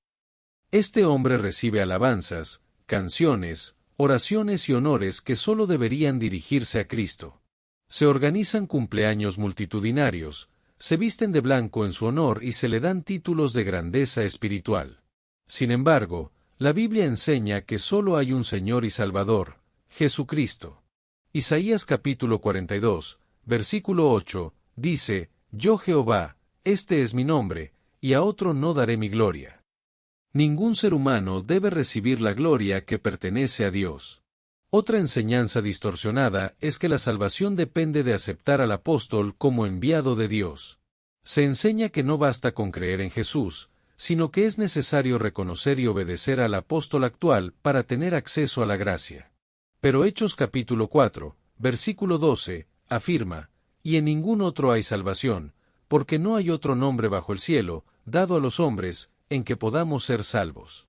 Este hombre recibe alabanzas, canciones, oraciones y honores que solo deberían dirigirse a Cristo. Se organizan cumpleaños multitudinarios, se visten de blanco en su honor y se le dan títulos de grandeza espiritual. Sin embargo, La Biblia enseña que solo hay un Señor y Salvador, Jesucristo. Isaías capítulo 42, versículo 8, dice, Yo Jehová, este es mi nombre, y a otro no daré mi gloria. Ningún ser humano debe recibir la gloria que pertenece a Dios. Otra enseñanza distorsionada es que la salvación depende de aceptar al apóstol como enviado de Dios. Se enseña que no basta con creer en Jesús, sino que es necesario reconocer y obedecer al apóstol actual para tener acceso a la gracia. Pero Hechos capítulo 4, versículo 12, afirma, y en ningún otro hay salvación, porque no hay otro nombre bajo el cielo, dado a los hombres, en que podamos ser salvos.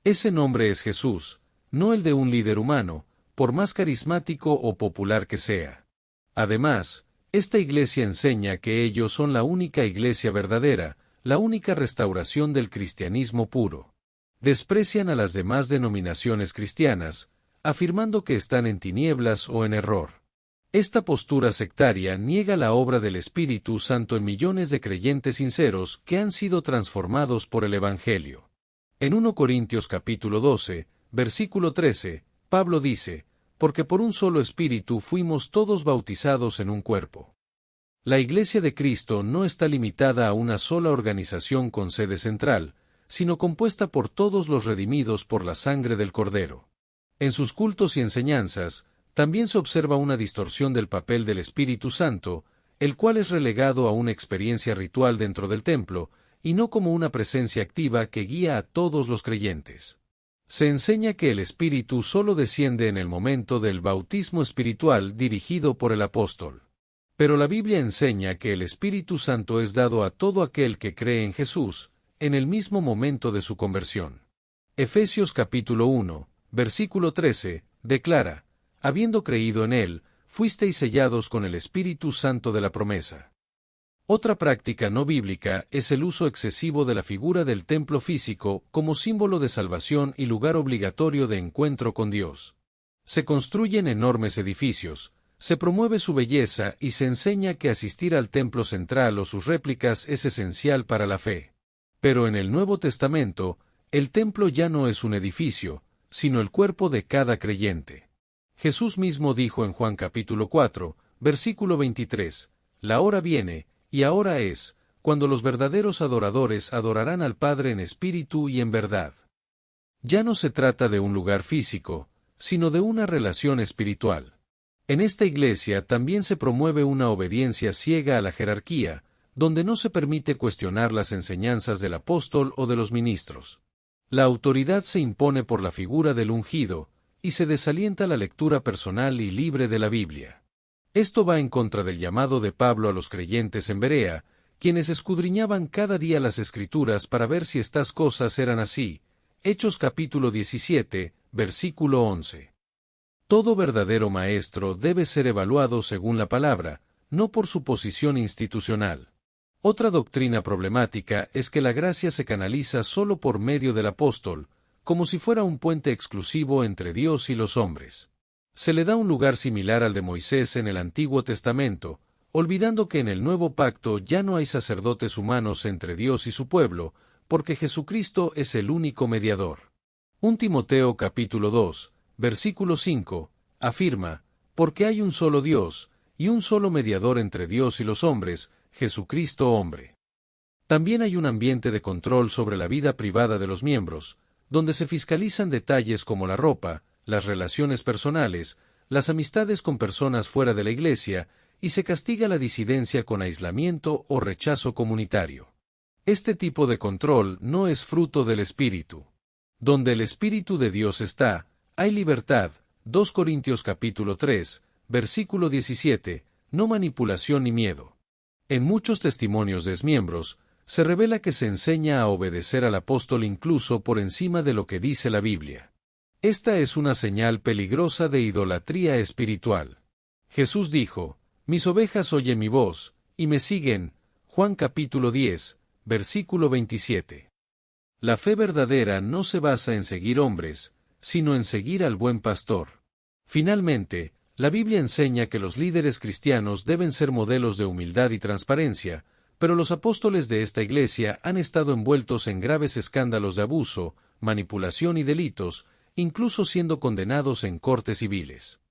Ese nombre es Jesús, no el de un líder humano, por más carismático o popular que sea. Además, esta iglesia enseña que ellos son la única iglesia verdadera, la única restauración del cristianismo puro. Desprecian a las demás denominaciones cristianas, afirmando que están en tinieblas o en error. Esta postura sectaria niega la obra del Espíritu Santo en millones de creyentes sinceros que han sido transformados por el Evangelio. En 1 Corintios capítulo 12, versículo 13, Pablo dice, porque por un solo Espíritu fuimos todos bautizados en un cuerpo. La Iglesia de Cristo no está limitada a una sola organización con sede central, sino compuesta por todos los redimidos por la sangre del Cordero. En sus cultos y enseñanzas, también se observa una distorsión del papel del Espíritu Santo, el cual es relegado a una experiencia ritual dentro del templo, y no como una presencia activa que guía a todos los creyentes. Se enseña que el Espíritu solo desciende en el momento del bautismo espiritual dirigido por el apóstol. Pero la Biblia enseña que el Espíritu Santo es dado a todo aquel que cree en Jesús, en el mismo momento de su conversión. Efesios capítulo 1, versículo 13, declara, habiendo creído en Él, fuisteis sellados con el Espíritu Santo de la promesa. Otra práctica no bíblica es el uso excesivo de la figura del templo físico como símbolo de salvación y lugar obligatorio de encuentro con Dios. Se construyen enormes edificios, se promueve su belleza y se enseña que asistir al templo central o sus réplicas es esencial para la fe. Pero en el Nuevo Testamento, el templo ya no es un edificio, sino el cuerpo de cada creyente. Jesús mismo dijo en Juan capítulo 4, versículo 23, La hora viene, y ahora es, cuando los verdaderos adoradores adorarán al Padre en espíritu y en verdad. Ya no se trata de un lugar físico, sino de una relación espiritual. En esta iglesia también se promueve una obediencia ciega a la jerarquía, donde no se permite cuestionar las enseñanzas del apóstol o de los ministros. La autoridad se impone por la figura del ungido, y se desalienta la lectura personal y libre de la Biblia. Esto va en contra del llamado de Pablo a los creyentes en Berea, quienes escudriñaban cada día las Escrituras para ver si estas cosas eran así. Hechos capítulo 17, versículo 11. Todo verdadero maestro debe ser evaluado según la palabra, no por su posición institucional. Otra doctrina problemática es que la gracia se canaliza solo por medio del apóstol, como si fuera un puente exclusivo entre Dios y los hombres. Se le da un lugar similar al de Moisés en el Antiguo Testamento, olvidando que en el Nuevo Pacto ya no hay sacerdotes humanos entre Dios y su pueblo, porque Jesucristo es el único mediador. 1 Timoteo capítulo 2, versículo 5, afirma, porque hay un solo Dios, y un solo mediador entre Dios y los hombres, Jesucristo hombre. También hay un ambiente de control sobre la vida privada de los miembros, donde se fiscalizan detalles como la ropa, las relaciones personales, las amistades con personas fuera de la iglesia, y se castiga la disidencia con aislamiento o rechazo comunitario. Este tipo de control no es fruto del Espíritu. Donde el Espíritu de Dios está, hay libertad. 2 Corintios capítulo 3, versículo 17, no manipulación ni miedo. En muchos testimonios de exmiembros, se revela que se enseña a obedecer al apóstol incluso por encima de lo que dice la Biblia. Esta es una señal peligrosa de idolatría espiritual. Jesús dijo, mis ovejas oyen mi voz, y me siguen. Juan capítulo 10, versículo 27. La fe verdadera no se basa en seguir hombres, sino en seguir al buen pastor. Finalmente, la Biblia enseña que los líderes cristianos deben ser modelos de humildad y transparencia, pero los apóstoles de esta iglesia han estado envueltos en graves escándalos de abuso, manipulación y delitos, incluso siendo condenados en cortes civiles.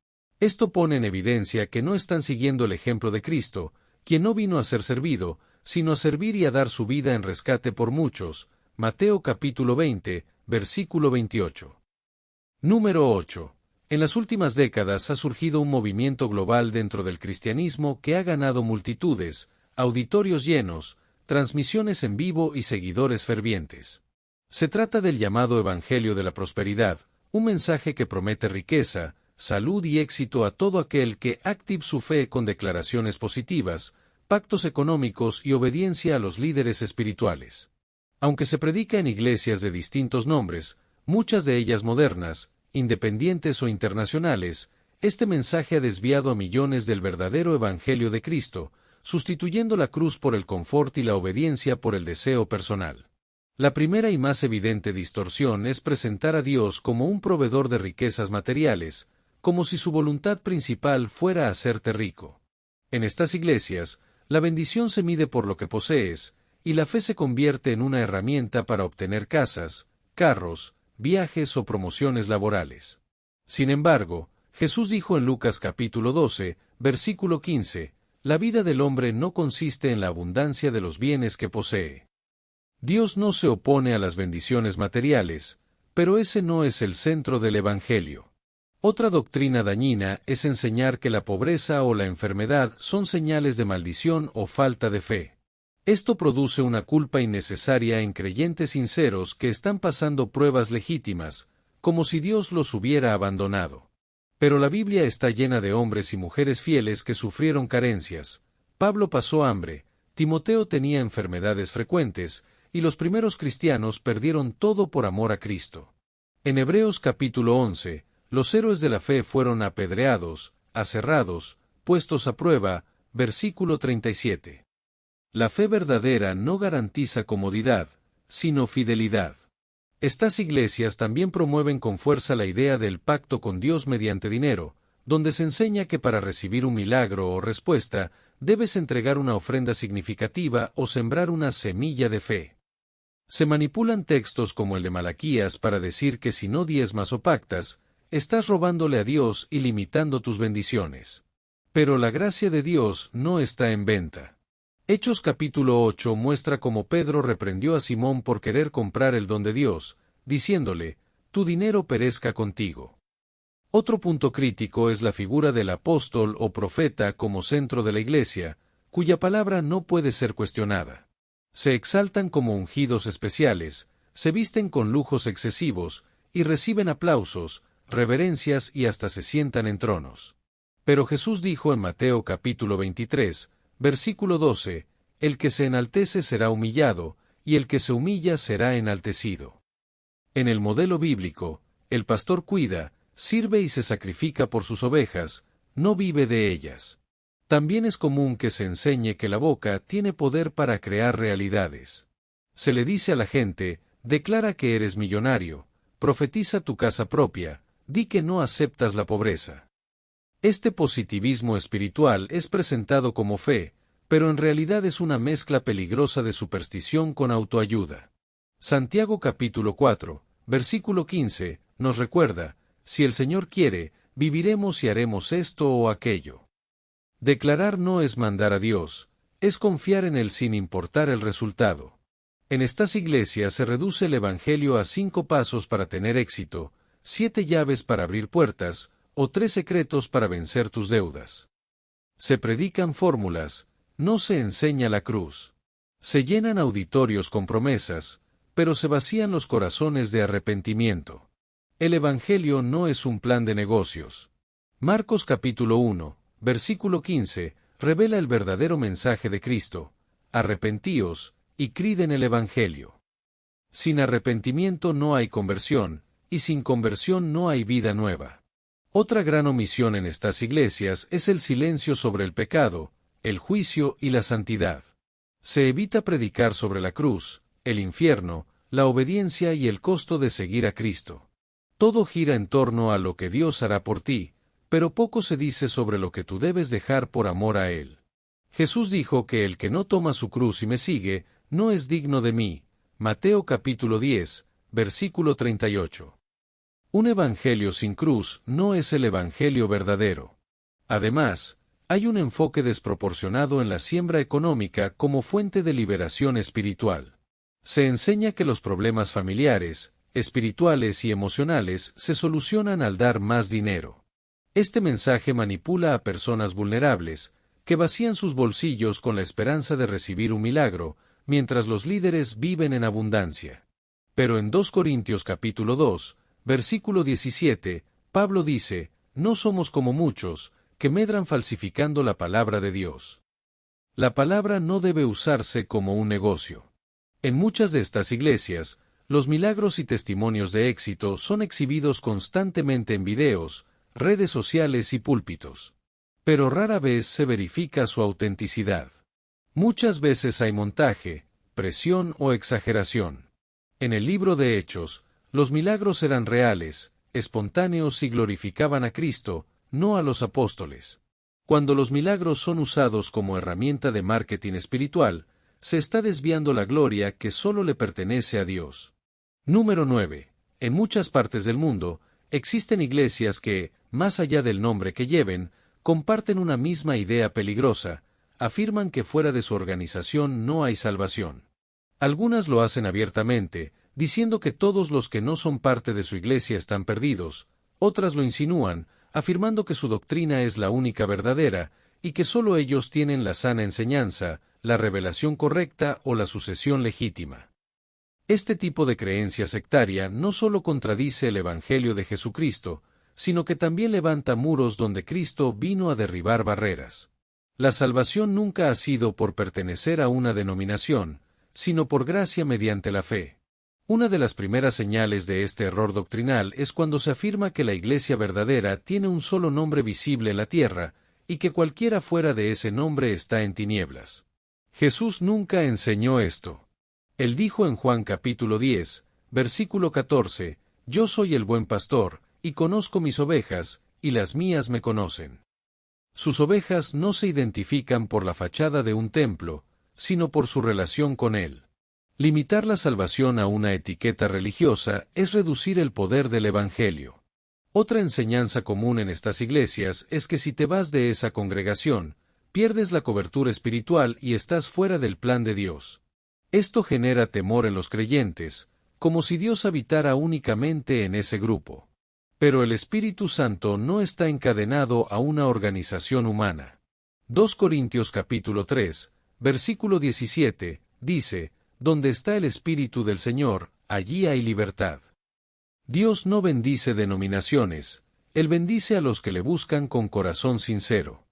Esto pone en evidencia que no están siguiendo el ejemplo de Cristo, quien no vino a ser servido, sino a servir y a dar su vida en rescate por muchos. Mateo capítulo 20, versículo 28. Número 8. En las últimas décadas ha surgido un movimiento global dentro del cristianismo que ha ganado multitudes, auditorios llenos, transmisiones en vivo y seguidores fervientes. Se trata del llamado Evangelio de la Prosperidad, un mensaje que promete riqueza, salud y éxito a todo aquel que active su fe con declaraciones positivas, pactos económicos y obediencia a los líderes espirituales. Aunque se predica en iglesias de distintos nombres, muchas de ellas modernas, independientes o internacionales, este mensaje ha desviado a millones del verdadero Evangelio de Cristo, sustituyendo la cruz por el confort y la obediencia por el deseo personal. La primera y más evidente distorsión es presentar a Dios como un proveedor de riquezas materiales, como si su voluntad principal fuera hacerte rico. En estas iglesias, la bendición se mide por lo que posees, y la fe se convierte en una herramienta para obtener casas, carros, viajes o promociones laborales. Sin embargo, Jesús dijo en Lucas capítulo 12, versículo 15, la vida del hombre no consiste en la abundancia de los bienes que posee. Dios no se opone a las bendiciones materiales, pero ese no es el centro del Evangelio. Otra doctrina dañina es enseñar que la pobreza o la enfermedad son señales de maldición o falta de fe. Esto produce una culpa innecesaria en creyentes sinceros que están pasando pruebas legítimas, como si Dios los hubiera abandonado. Pero la Biblia está llena de hombres y mujeres fieles que sufrieron carencias. Pablo pasó hambre, Timoteo tenía enfermedades frecuentes, y los primeros cristianos perdieron todo por amor a Cristo. En Hebreos capítulo 11, los héroes de la fe fueron apedreados, aserrados, puestos a prueba, versículo 37. La fe verdadera no garantiza comodidad, sino fidelidad. Estas iglesias también promueven con fuerza la idea del pacto con Dios mediante dinero, donde se enseña que para recibir un milagro o respuesta, debes entregar una ofrenda significativa o sembrar una semilla de fe. Se manipulan textos como el de Malaquías para decir que si no diezmas o pactas, estás robándole a Dios y limitando tus bendiciones. Pero la gracia de Dios no está en venta. Hechos capítulo 8 muestra cómo Pedro reprendió a Simón por querer comprar el don de Dios, diciéndole, tu dinero perezca contigo. Otro punto crítico es la figura del apóstol o profeta como centro de la iglesia, cuya palabra no puede ser cuestionada. Se exaltan como ungidos especiales, se visten con lujos excesivos, y reciben aplausos, reverencias y hasta se sientan en tronos. Pero Jesús dijo en Mateo capítulo 23, versículo 12, el que se enaltece será humillado, y el que se humilla será enaltecido. En el modelo bíblico, el pastor cuida, sirve y se sacrifica por sus ovejas, no vive de ellas. También es común que se enseñe que la boca tiene poder para crear realidades. Se le dice a la gente, declara que eres millonario, profetiza tu casa propia, di que no aceptas la pobreza. Este positivismo espiritual es presentado como fe, pero en realidad es una mezcla peligrosa de superstición con autoayuda. Santiago capítulo 4, versículo 15, nos recuerda, si el Señor quiere, viviremos y haremos esto o aquello. Declarar no es mandar a Dios, es confiar en Él sin importar el resultado. En estas iglesias se reduce el Evangelio a 5 pasos para tener éxito, 7 llaves para abrir puertas, o 3 secretos para vencer tus deudas. Se predican fórmulas, no se enseña la cruz. Se llenan auditorios con promesas, pero se vacían los corazones de arrepentimiento. El Evangelio no es un plan de negocios. Marcos capítulo 1, versículo 15, revela el verdadero mensaje de Cristo: arrepentíos, y creed en el Evangelio. Sin arrepentimiento no hay conversión, y sin conversión no hay vida nueva. Otra gran omisión en estas iglesias es el silencio sobre el pecado, el juicio y la santidad. Se evita predicar sobre la cruz, el infierno, la obediencia y el costo de seguir a Cristo. Todo gira en torno a lo que Dios hará por ti, pero poco se dice sobre lo que tú debes dejar por amor a Él. Jesús dijo que el que no toma su cruz y me sigue, no es digno de mí. Mateo capítulo 10, versículo 38. Un evangelio sin cruz no es el evangelio verdadero. Además, hay un enfoque desproporcionado en la siembra económica como fuente de liberación espiritual. Se enseña que los problemas familiares, espirituales y emocionales se solucionan al dar más dinero. Este mensaje manipula a personas vulnerables, que vacían sus bolsillos con la esperanza de recibir un milagro, mientras los líderes viven en abundancia. Pero en 2 Corintios capítulo 2, versículo 17, Pablo dice, no somos como muchos, que medran falsificando la palabra de Dios. La palabra no debe usarse como un negocio. En muchas de estas iglesias, los milagros y testimonios de éxito son exhibidos constantemente en videos, redes sociales y púlpitos. Pero rara vez se verifica su autenticidad. Muchas veces hay montaje, presión o exageración. En el libro de Hechos, los milagros eran reales, espontáneos y glorificaban a Cristo, no a los apóstoles. Cuando los milagros son usados como herramienta de marketing espiritual, se está desviando la gloria que solo le pertenece a Dios. Número 9. En muchas partes del mundo, existen iglesias que, más allá del nombre que lleven, comparten una misma idea peligrosa, afirman que fuera de su organización no hay salvación. Algunas lo hacen abiertamente, diciendo que todos los que no son parte de su iglesia están perdidos, otras lo insinúan, afirmando que su doctrina es la única verdadera, y que solo ellos tienen la sana enseñanza, la revelación correcta o la sucesión legítima. Este tipo de creencia sectaria no solo contradice el Evangelio de Jesucristo, sino que también levanta muros donde Cristo vino a derribar barreras. La salvación nunca ha sido por pertenecer a una denominación, sino por gracia mediante la fe. Una de las primeras señales de este error doctrinal es cuando se afirma que la iglesia verdadera tiene un solo nombre visible en la tierra, y que cualquiera fuera de ese nombre está en tinieblas. Jesús nunca enseñó esto. Él dijo en Juan capítulo 10, versículo 14, Yo soy el buen pastor, y conozco mis ovejas, y las mías me conocen. Sus ovejas no se identifican por la fachada de un templo, sino por su relación con Él. Limitar la salvación a una etiqueta religiosa es reducir el poder del Evangelio. Otra enseñanza común en estas iglesias es que si te vas de esa congregación, pierdes la cobertura espiritual y estás fuera del plan de Dios. Esto genera temor en los creyentes, como si Dios habitara únicamente en ese grupo. Pero el Espíritu Santo no está encadenado a una organización humana. 2 Corintios capítulo 3, versículo 17, dice, Donde está el Espíritu del Señor, allí hay libertad. Dios no bendice denominaciones, Él bendice a los que le buscan con corazón sincero.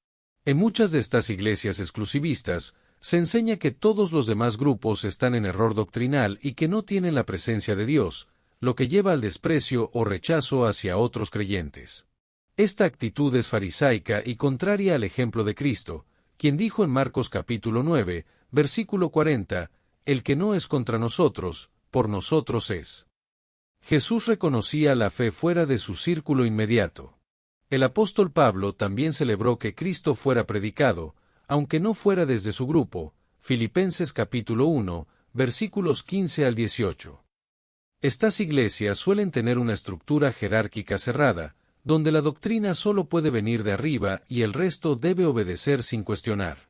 En muchas de estas iglesias exclusivistas, se enseña que todos los demás grupos están en error doctrinal y que no tienen la presencia de Dios, lo que lleva al desprecio o rechazo hacia otros creyentes. Esta actitud es farisaica y contraria al ejemplo de Cristo, quien dijo en Marcos capítulo 9, versículo 40, El que no es contra nosotros, por nosotros es. Jesús reconocía la fe fuera de su círculo inmediato. El apóstol Pablo también celebró que Cristo fuera predicado, aunque no fuera desde su grupo, Filipenses capítulo 1, versículos 15 al 18. Estas iglesias suelen tener una estructura jerárquica cerrada, donde la doctrina solo puede venir de arriba y el resto debe obedecer sin cuestionar.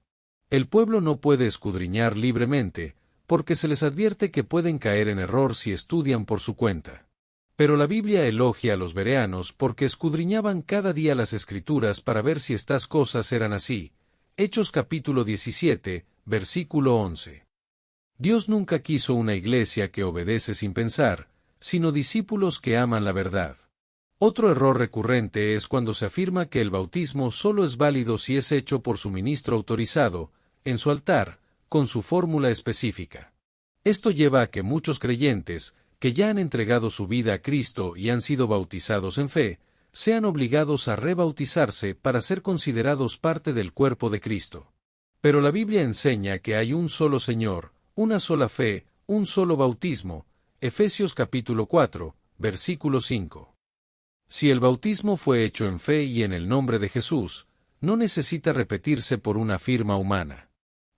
El pueblo no puede escudriñar libremente, porque se les advierte que pueden caer en error si estudian por su cuenta. Pero la Biblia elogia a los bereanos porque escudriñaban cada día las Escrituras para ver si estas cosas eran así. Hechos capítulo 17, versículo 11. Dios nunca quiso una iglesia que obedece sin pensar, sino discípulos que aman la verdad. Otro error recurrente es cuando se afirma que el bautismo solo es válido si es hecho por su ministro autorizado, en su altar, con su fórmula específica. Esto lleva a que muchos creyentes, que ya han entregado su vida a Cristo y han sido bautizados en fe, sean obligados a rebautizarse para ser considerados parte del cuerpo de Cristo. Pero la Biblia enseña que hay un solo Señor, una sola fe, un solo bautismo. Efesios capítulo 4, versículo 5. Si el bautismo fue hecho en fe y en el nombre de Jesús, no necesita repetirse por una firma humana.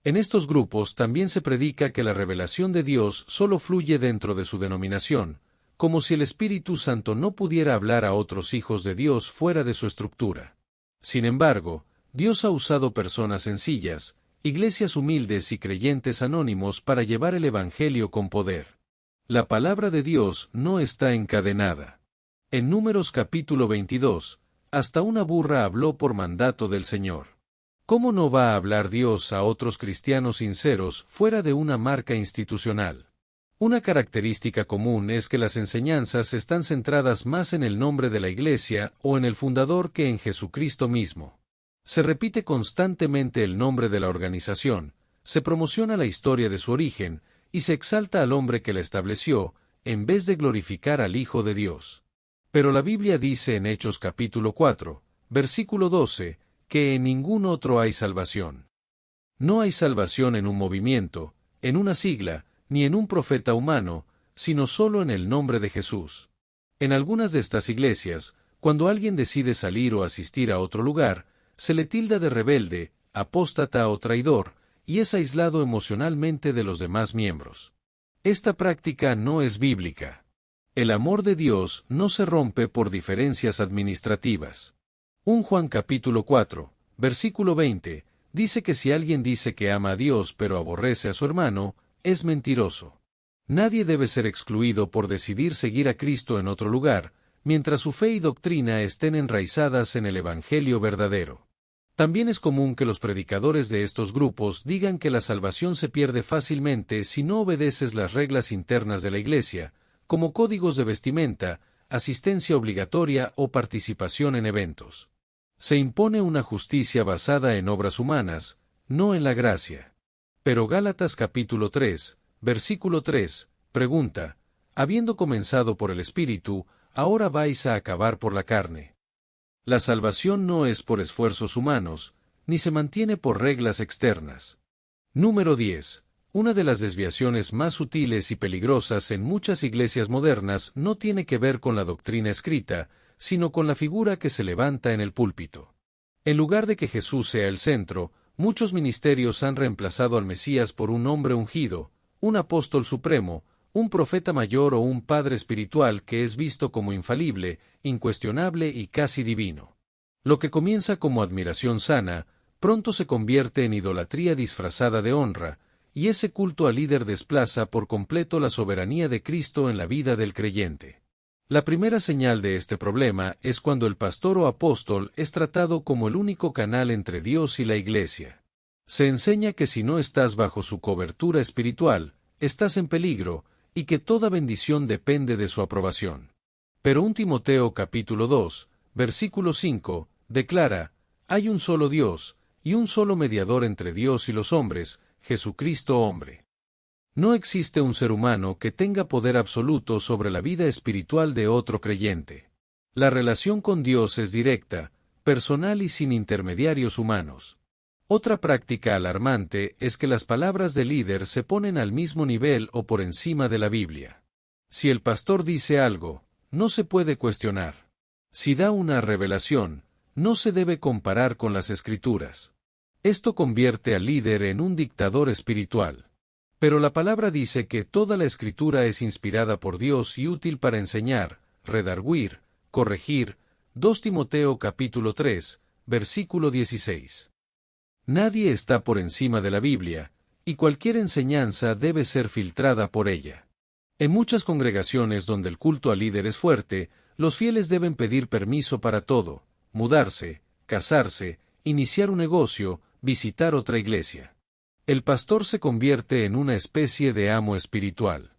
En estos grupos también se predica que la revelación de Dios solo fluye dentro de su denominación, como si el Espíritu Santo no pudiera hablar a otros hijos de Dios fuera de su estructura. Sin embargo, Dios ha usado personas sencillas, iglesias humildes y creyentes anónimos para llevar el Evangelio con poder. La palabra de Dios no está encadenada. En Números capítulo 22, hasta una burra habló por mandato del Señor. ¿Cómo no va a hablar Dios a otros cristianos sinceros fuera de una marca institucional? Una característica común es que las enseñanzas están centradas más en el nombre de la Iglesia o en el fundador que en Jesucristo mismo. Se repite constantemente el nombre de la organización, se promociona la historia de su origen, y se exalta al hombre que la estableció, en vez de glorificar al Hijo de Dios. Pero la Biblia dice en Hechos capítulo 4, versículo 12, que en ningún otro hay salvación. No hay salvación en un movimiento, en una sigla, ni en un profeta humano, sino solo en el nombre de Jesús. En algunas de estas iglesias, cuando alguien decide salir o asistir a otro lugar, se le tilda de rebelde, apóstata o traidor, y es aislado emocionalmente de los demás miembros. Esta práctica no es bíblica. El amor de Dios no se rompe por diferencias administrativas. 1 Juan capítulo 4, versículo 20, dice que si alguien dice que ama a Dios pero aborrece a su hermano, es mentiroso. Nadie debe ser excluido por decidir seguir a Cristo en otro lugar, mientras su fe y doctrina estén enraizadas en el Evangelio verdadero. También es común que los predicadores de estos grupos digan que la salvación se pierde fácilmente si no obedeces las reglas internas de la Iglesia, como códigos de vestimenta, asistencia obligatoria o participación en eventos. Se impone una justicia basada en obras humanas, no en la gracia. Pero Gálatas capítulo 3, versículo 3, pregunta, habiendo comenzado por el Espíritu, ahora vais a acabar por la carne. La salvación no es por esfuerzos humanos, ni se mantiene por reglas externas. Número 10. Una de las desviaciones más sutiles y peligrosas en muchas iglesias modernas no tiene que ver con la doctrina escrita, sino con la figura que se levanta en el púlpito. En lugar de que Jesús sea el centro, muchos ministerios han reemplazado al Mesías por un hombre ungido, un apóstol supremo, un profeta mayor o un padre espiritual que es visto como infalible, incuestionable y casi divino. Lo que comienza como admiración sana, pronto se convierte en idolatría disfrazada de honra, y ese culto al líder desplaza por completo la soberanía de Cristo en la vida del creyente. La primera señal de este problema es cuando el pastor o apóstol es tratado como el único canal entre Dios y la Iglesia. Se enseña que si no estás bajo su cobertura espiritual, estás en peligro, y que toda bendición depende de su aprobación. Pero 1 Timoteo capítulo 2, versículo 5, declara, hay un solo Dios, y un solo mediador entre Dios y los hombres, Jesucristo hombre. No existe un ser humano que tenga poder absoluto sobre la vida espiritual de otro creyente. La relación con Dios es directa, personal y sin intermediarios humanos. Otra práctica alarmante es que las palabras del líder se ponen al mismo nivel o por encima de la Biblia. Si el pastor dice algo, no se puede cuestionar. Si da una revelación, no se debe comparar con las Escrituras. Esto convierte al líder en un dictador espiritual. Pero la palabra dice que toda la Escritura es inspirada por Dios y útil para enseñar, redarguir, corregir. 2 Timoteo capítulo 3, versículo 16. Nadie está por encima de la Biblia, y cualquier enseñanza debe ser filtrada por ella. En muchas congregaciones donde el culto al líder es fuerte, los fieles deben pedir permiso para todo, mudarse, casarse, iniciar un negocio, visitar otra iglesia. El pastor se convierte en una especie de amo espiritual.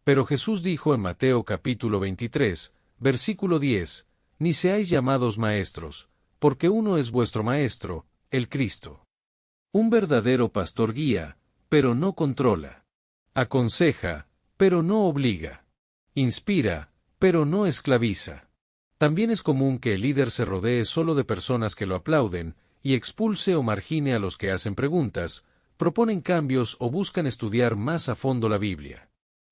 Pero Jesús dijo en Mateo capítulo 23, versículo 10, ni seáis llamados maestros, porque uno es vuestro maestro, el Cristo. Un verdadero pastor guía, pero no controla. Aconseja, pero no obliga. Inspira, pero no esclaviza. También es común que el líder se rodee solo de personas que lo aplauden, y expulse o margine a los que hacen preguntas, proponen cambios o buscan estudiar más a fondo la Biblia.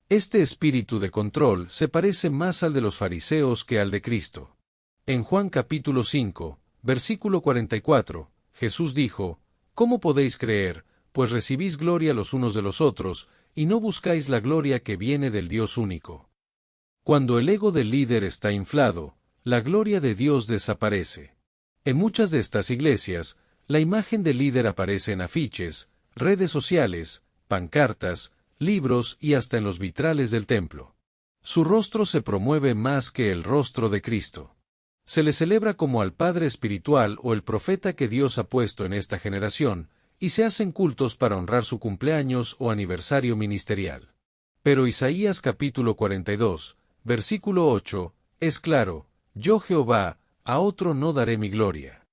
Este espíritu de control se parece más al de los fariseos que al de Cristo. En Juan capítulo 5, versículo 44, Jesús dijo: ¿Cómo podéis creer, pues recibís gloria los unos de los otros, y no buscáis la gloria que viene del Dios único? Cuando el ego del líder está inflado, la gloria de Dios desaparece. En muchas de estas iglesias, la imagen del líder aparece en afiches, redes sociales, pancartas, libros y hasta en los vitrales del templo. Su rostro se promueve más que el rostro de Cristo. Se le celebra como al Padre espiritual o el profeta que Dios ha puesto en esta generación, y se hacen cultos para honrar su cumpleaños o aniversario ministerial. Pero Isaías capítulo 42, versículo 8, es claro: yo Jehová, a otro no daré mi gloria.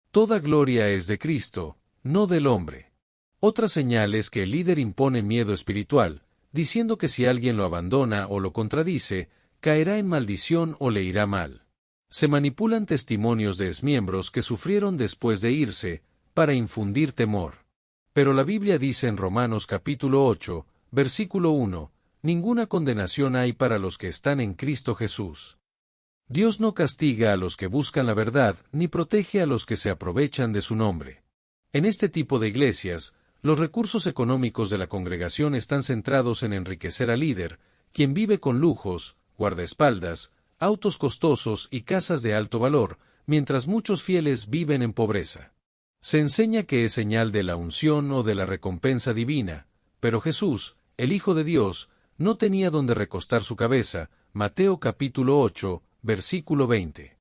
Toda gloria es de Cristo, no del hombre. Otra señal es que el líder impone miedo espiritual, diciendo que si alguien lo abandona o lo contradice, caerá en maldición o le irá mal. Se manipulan testimonios de exmiembros que sufrieron después de irse, para infundir temor. Pero la Biblia dice en Romanos capítulo 8, versículo 1, ninguna condenación hay para los que están en Cristo Jesús. Dios no castiga a los que buscan la verdad, ni protege a los que se aprovechan de su nombre. En este tipo de iglesias, los recursos económicos de la congregación están centrados en enriquecer al líder, quien vive con lujos, guardaespaldas, autos costosos y casas de alto valor, mientras muchos fieles viven en pobreza. Se enseña que es señal de la unción o de la recompensa divina, pero Jesús, el Hijo de Dios, no tenía donde recostar su cabeza. Mateo capítulo 8, versículo 20.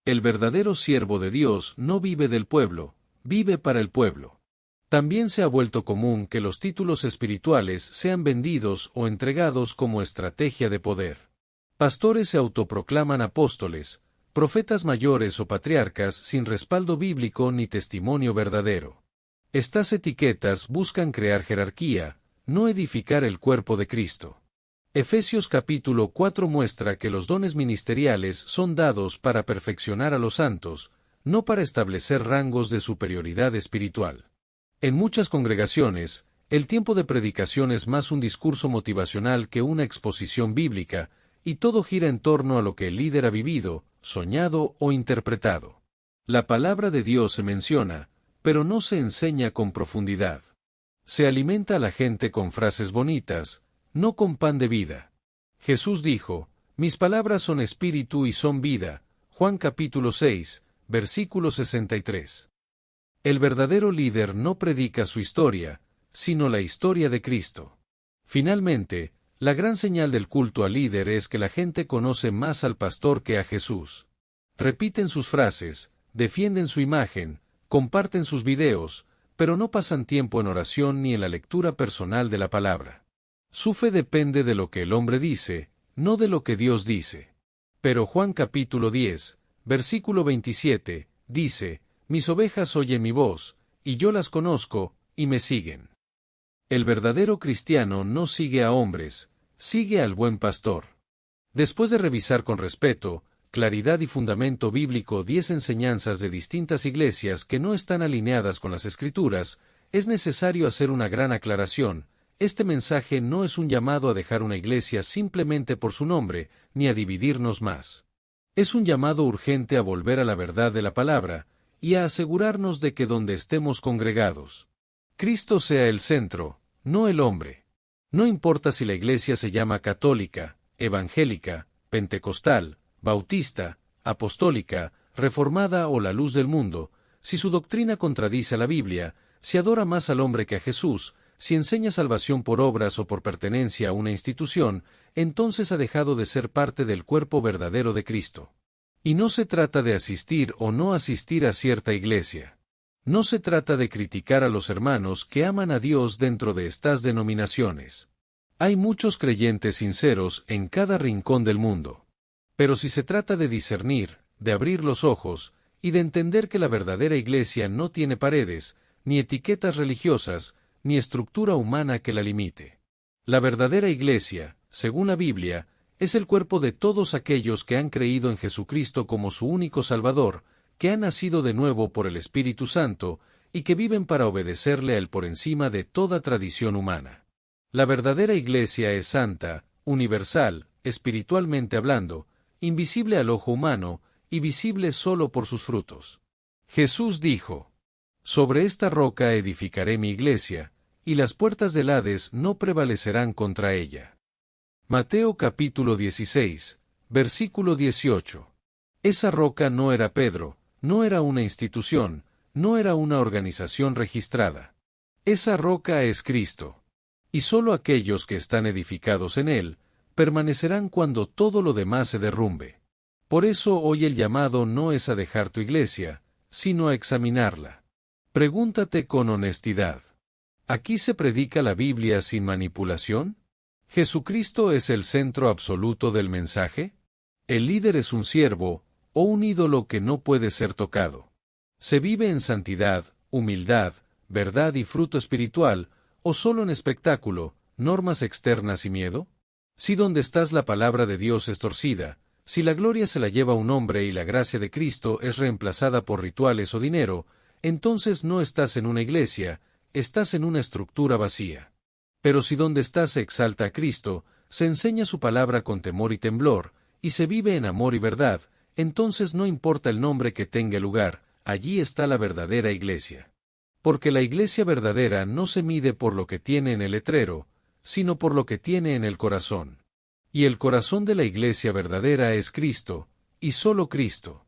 El verdadero siervo de Dios no vive del pueblo, vive para el pueblo. También se ha vuelto común que los títulos espirituales sean vendidos o entregados como estrategia de poder. Pastores se autoproclaman apóstoles, profetas mayores o patriarcas sin respaldo bíblico ni testimonio verdadero. Estas etiquetas buscan crear jerarquía, no edificar el cuerpo de Cristo. Efesios capítulo 4 muestra que los dones ministeriales son dados para perfeccionar a los santos, no para establecer rangos de superioridad espiritual. En muchas congregaciones, el tiempo de predicación es más un discurso motivacional que una exposición bíblica, y todo gira en torno a lo que el líder ha vivido, soñado o interpretado. La palabra de Dios se menciona, pero no se enseña con profundidad. Se alimenta a la gente con frases bonitas, no con pan de vida. Jesús dijo: mis palabras son espíritu y son vida. Juan capítulo 6, versículo 63. El verdadero líder no predica su historia, sino la historia de Cristo. Finalmente, la gran señal del culto al líder es que la gente conoce más al pastor que a Jesús. Repiten sus frases, defienden su imagen, comparten sus videos, pero no pasan tiempo en oración ni en la lectura personal de la palabra. Su fe depende de lo que el hombre dice, no de lo que Dios dice. Pero Juan capítulo 10, versículo 27, dice: mis ovejas oyen mi voz, y yo las conozco, y me siguen. El verdadero cristiano no sigue a hombres, sigue al buen pastor. Después de revisar con respeto, claridad y fundamento bíblico 10 enseñanzas de distintas iglesias que no están alineadas con las Escrituras, es necesario hacer una gran aclaración. Este mensaje no es un llamado a dejar una iglesia simplemente por su nombre, ni a dividirnos más. Es un llamado urgente a volver a la verdad de la palabra, y a asegurarnos de que donde estemos congregados, Cristo sea el centro, no el hombre. No importa si la iglesia se llama católica, evangélica, pentecostal, bautista, apostólica, reformada o la luz del mundo, si su doctrina contradice a la Biblia, si adora más al hombre que a Jesús, si enseña salvación por obras o por pertenencia a una institución, entonces ha dejado de ser parte del cuerpo verdadero de Cristo. Y no se trata de asistir o no asistir a cierta iglesia. No se trata de criticar a los hermanos que aman a Dios dentro de estas denominaciones. Hay muchos creyentes sinceros en cada rincón del mundo. Pero si se trata de discernir, de abrir los ojos, y de entender que la verdadera iglesia no tiene paredes, ni etiquetas religiosas, ni estructura humana que la limite. La verdadera iglesia, según la Biblia, es el cuerpo de todos aquellos que han creído en Jesucristo como su único Salvador, que han nacido de nuevo por el Espíritu Santo, y que viven para obedecerle a Él por encima de toda tradición humana. La verdadera iglesia es santa, universal, espiritualmente hablando, invisible al ojo humano, y visible solo por sus frutos. Jesús dijo: Sobre esta roca edificaré mi iglesia, y las puertas del Hades no prevalecerán contra ella. Mateo capítulo 16, versículo 18. Esa roca no era Pedro, no era una institución, no era una organización registrada. Esa roca es Cristo. Y solo aquellos que están edificados en Él, permanecerán cuando todo lo demás se derrumbe. Por eso hoy el llamado no es a dejar tu iglesia, sino a examinarla. Pregúntate con honestidad. ¿Aquí se predica la Biblia sin manipulación? ¿Jesucristo es el centro absoluto del mensaje? ¿El líder es un siervo, o un ídolo que no puede ser tocado? ¿Se vive en santidad, humildad, verdad y fruto espiritual, o solo en espectáculo, normas externas y miedo? Si donde estás la palabra de Dios es torcida, si la gloria se la lleva un hombre y la gracia de Cristo es reemplazada por rituales o dinero, entonces no estás en una iglesia, estás en una estructura vacía. Pero si donde estás se exalta a Cristo, se enseña su palabra con temor y temblor, y se vive en amor y verdad, entonces no importa el nombre que tenga lugar, allí está la verdadera iglesia. Porque la iglesia verdadera no se mide por lo que tiene en el letrero, sino por lo que tiene en el corazón. Y el corazón de la iglesia verdadera es Cristo, y solo Cristo.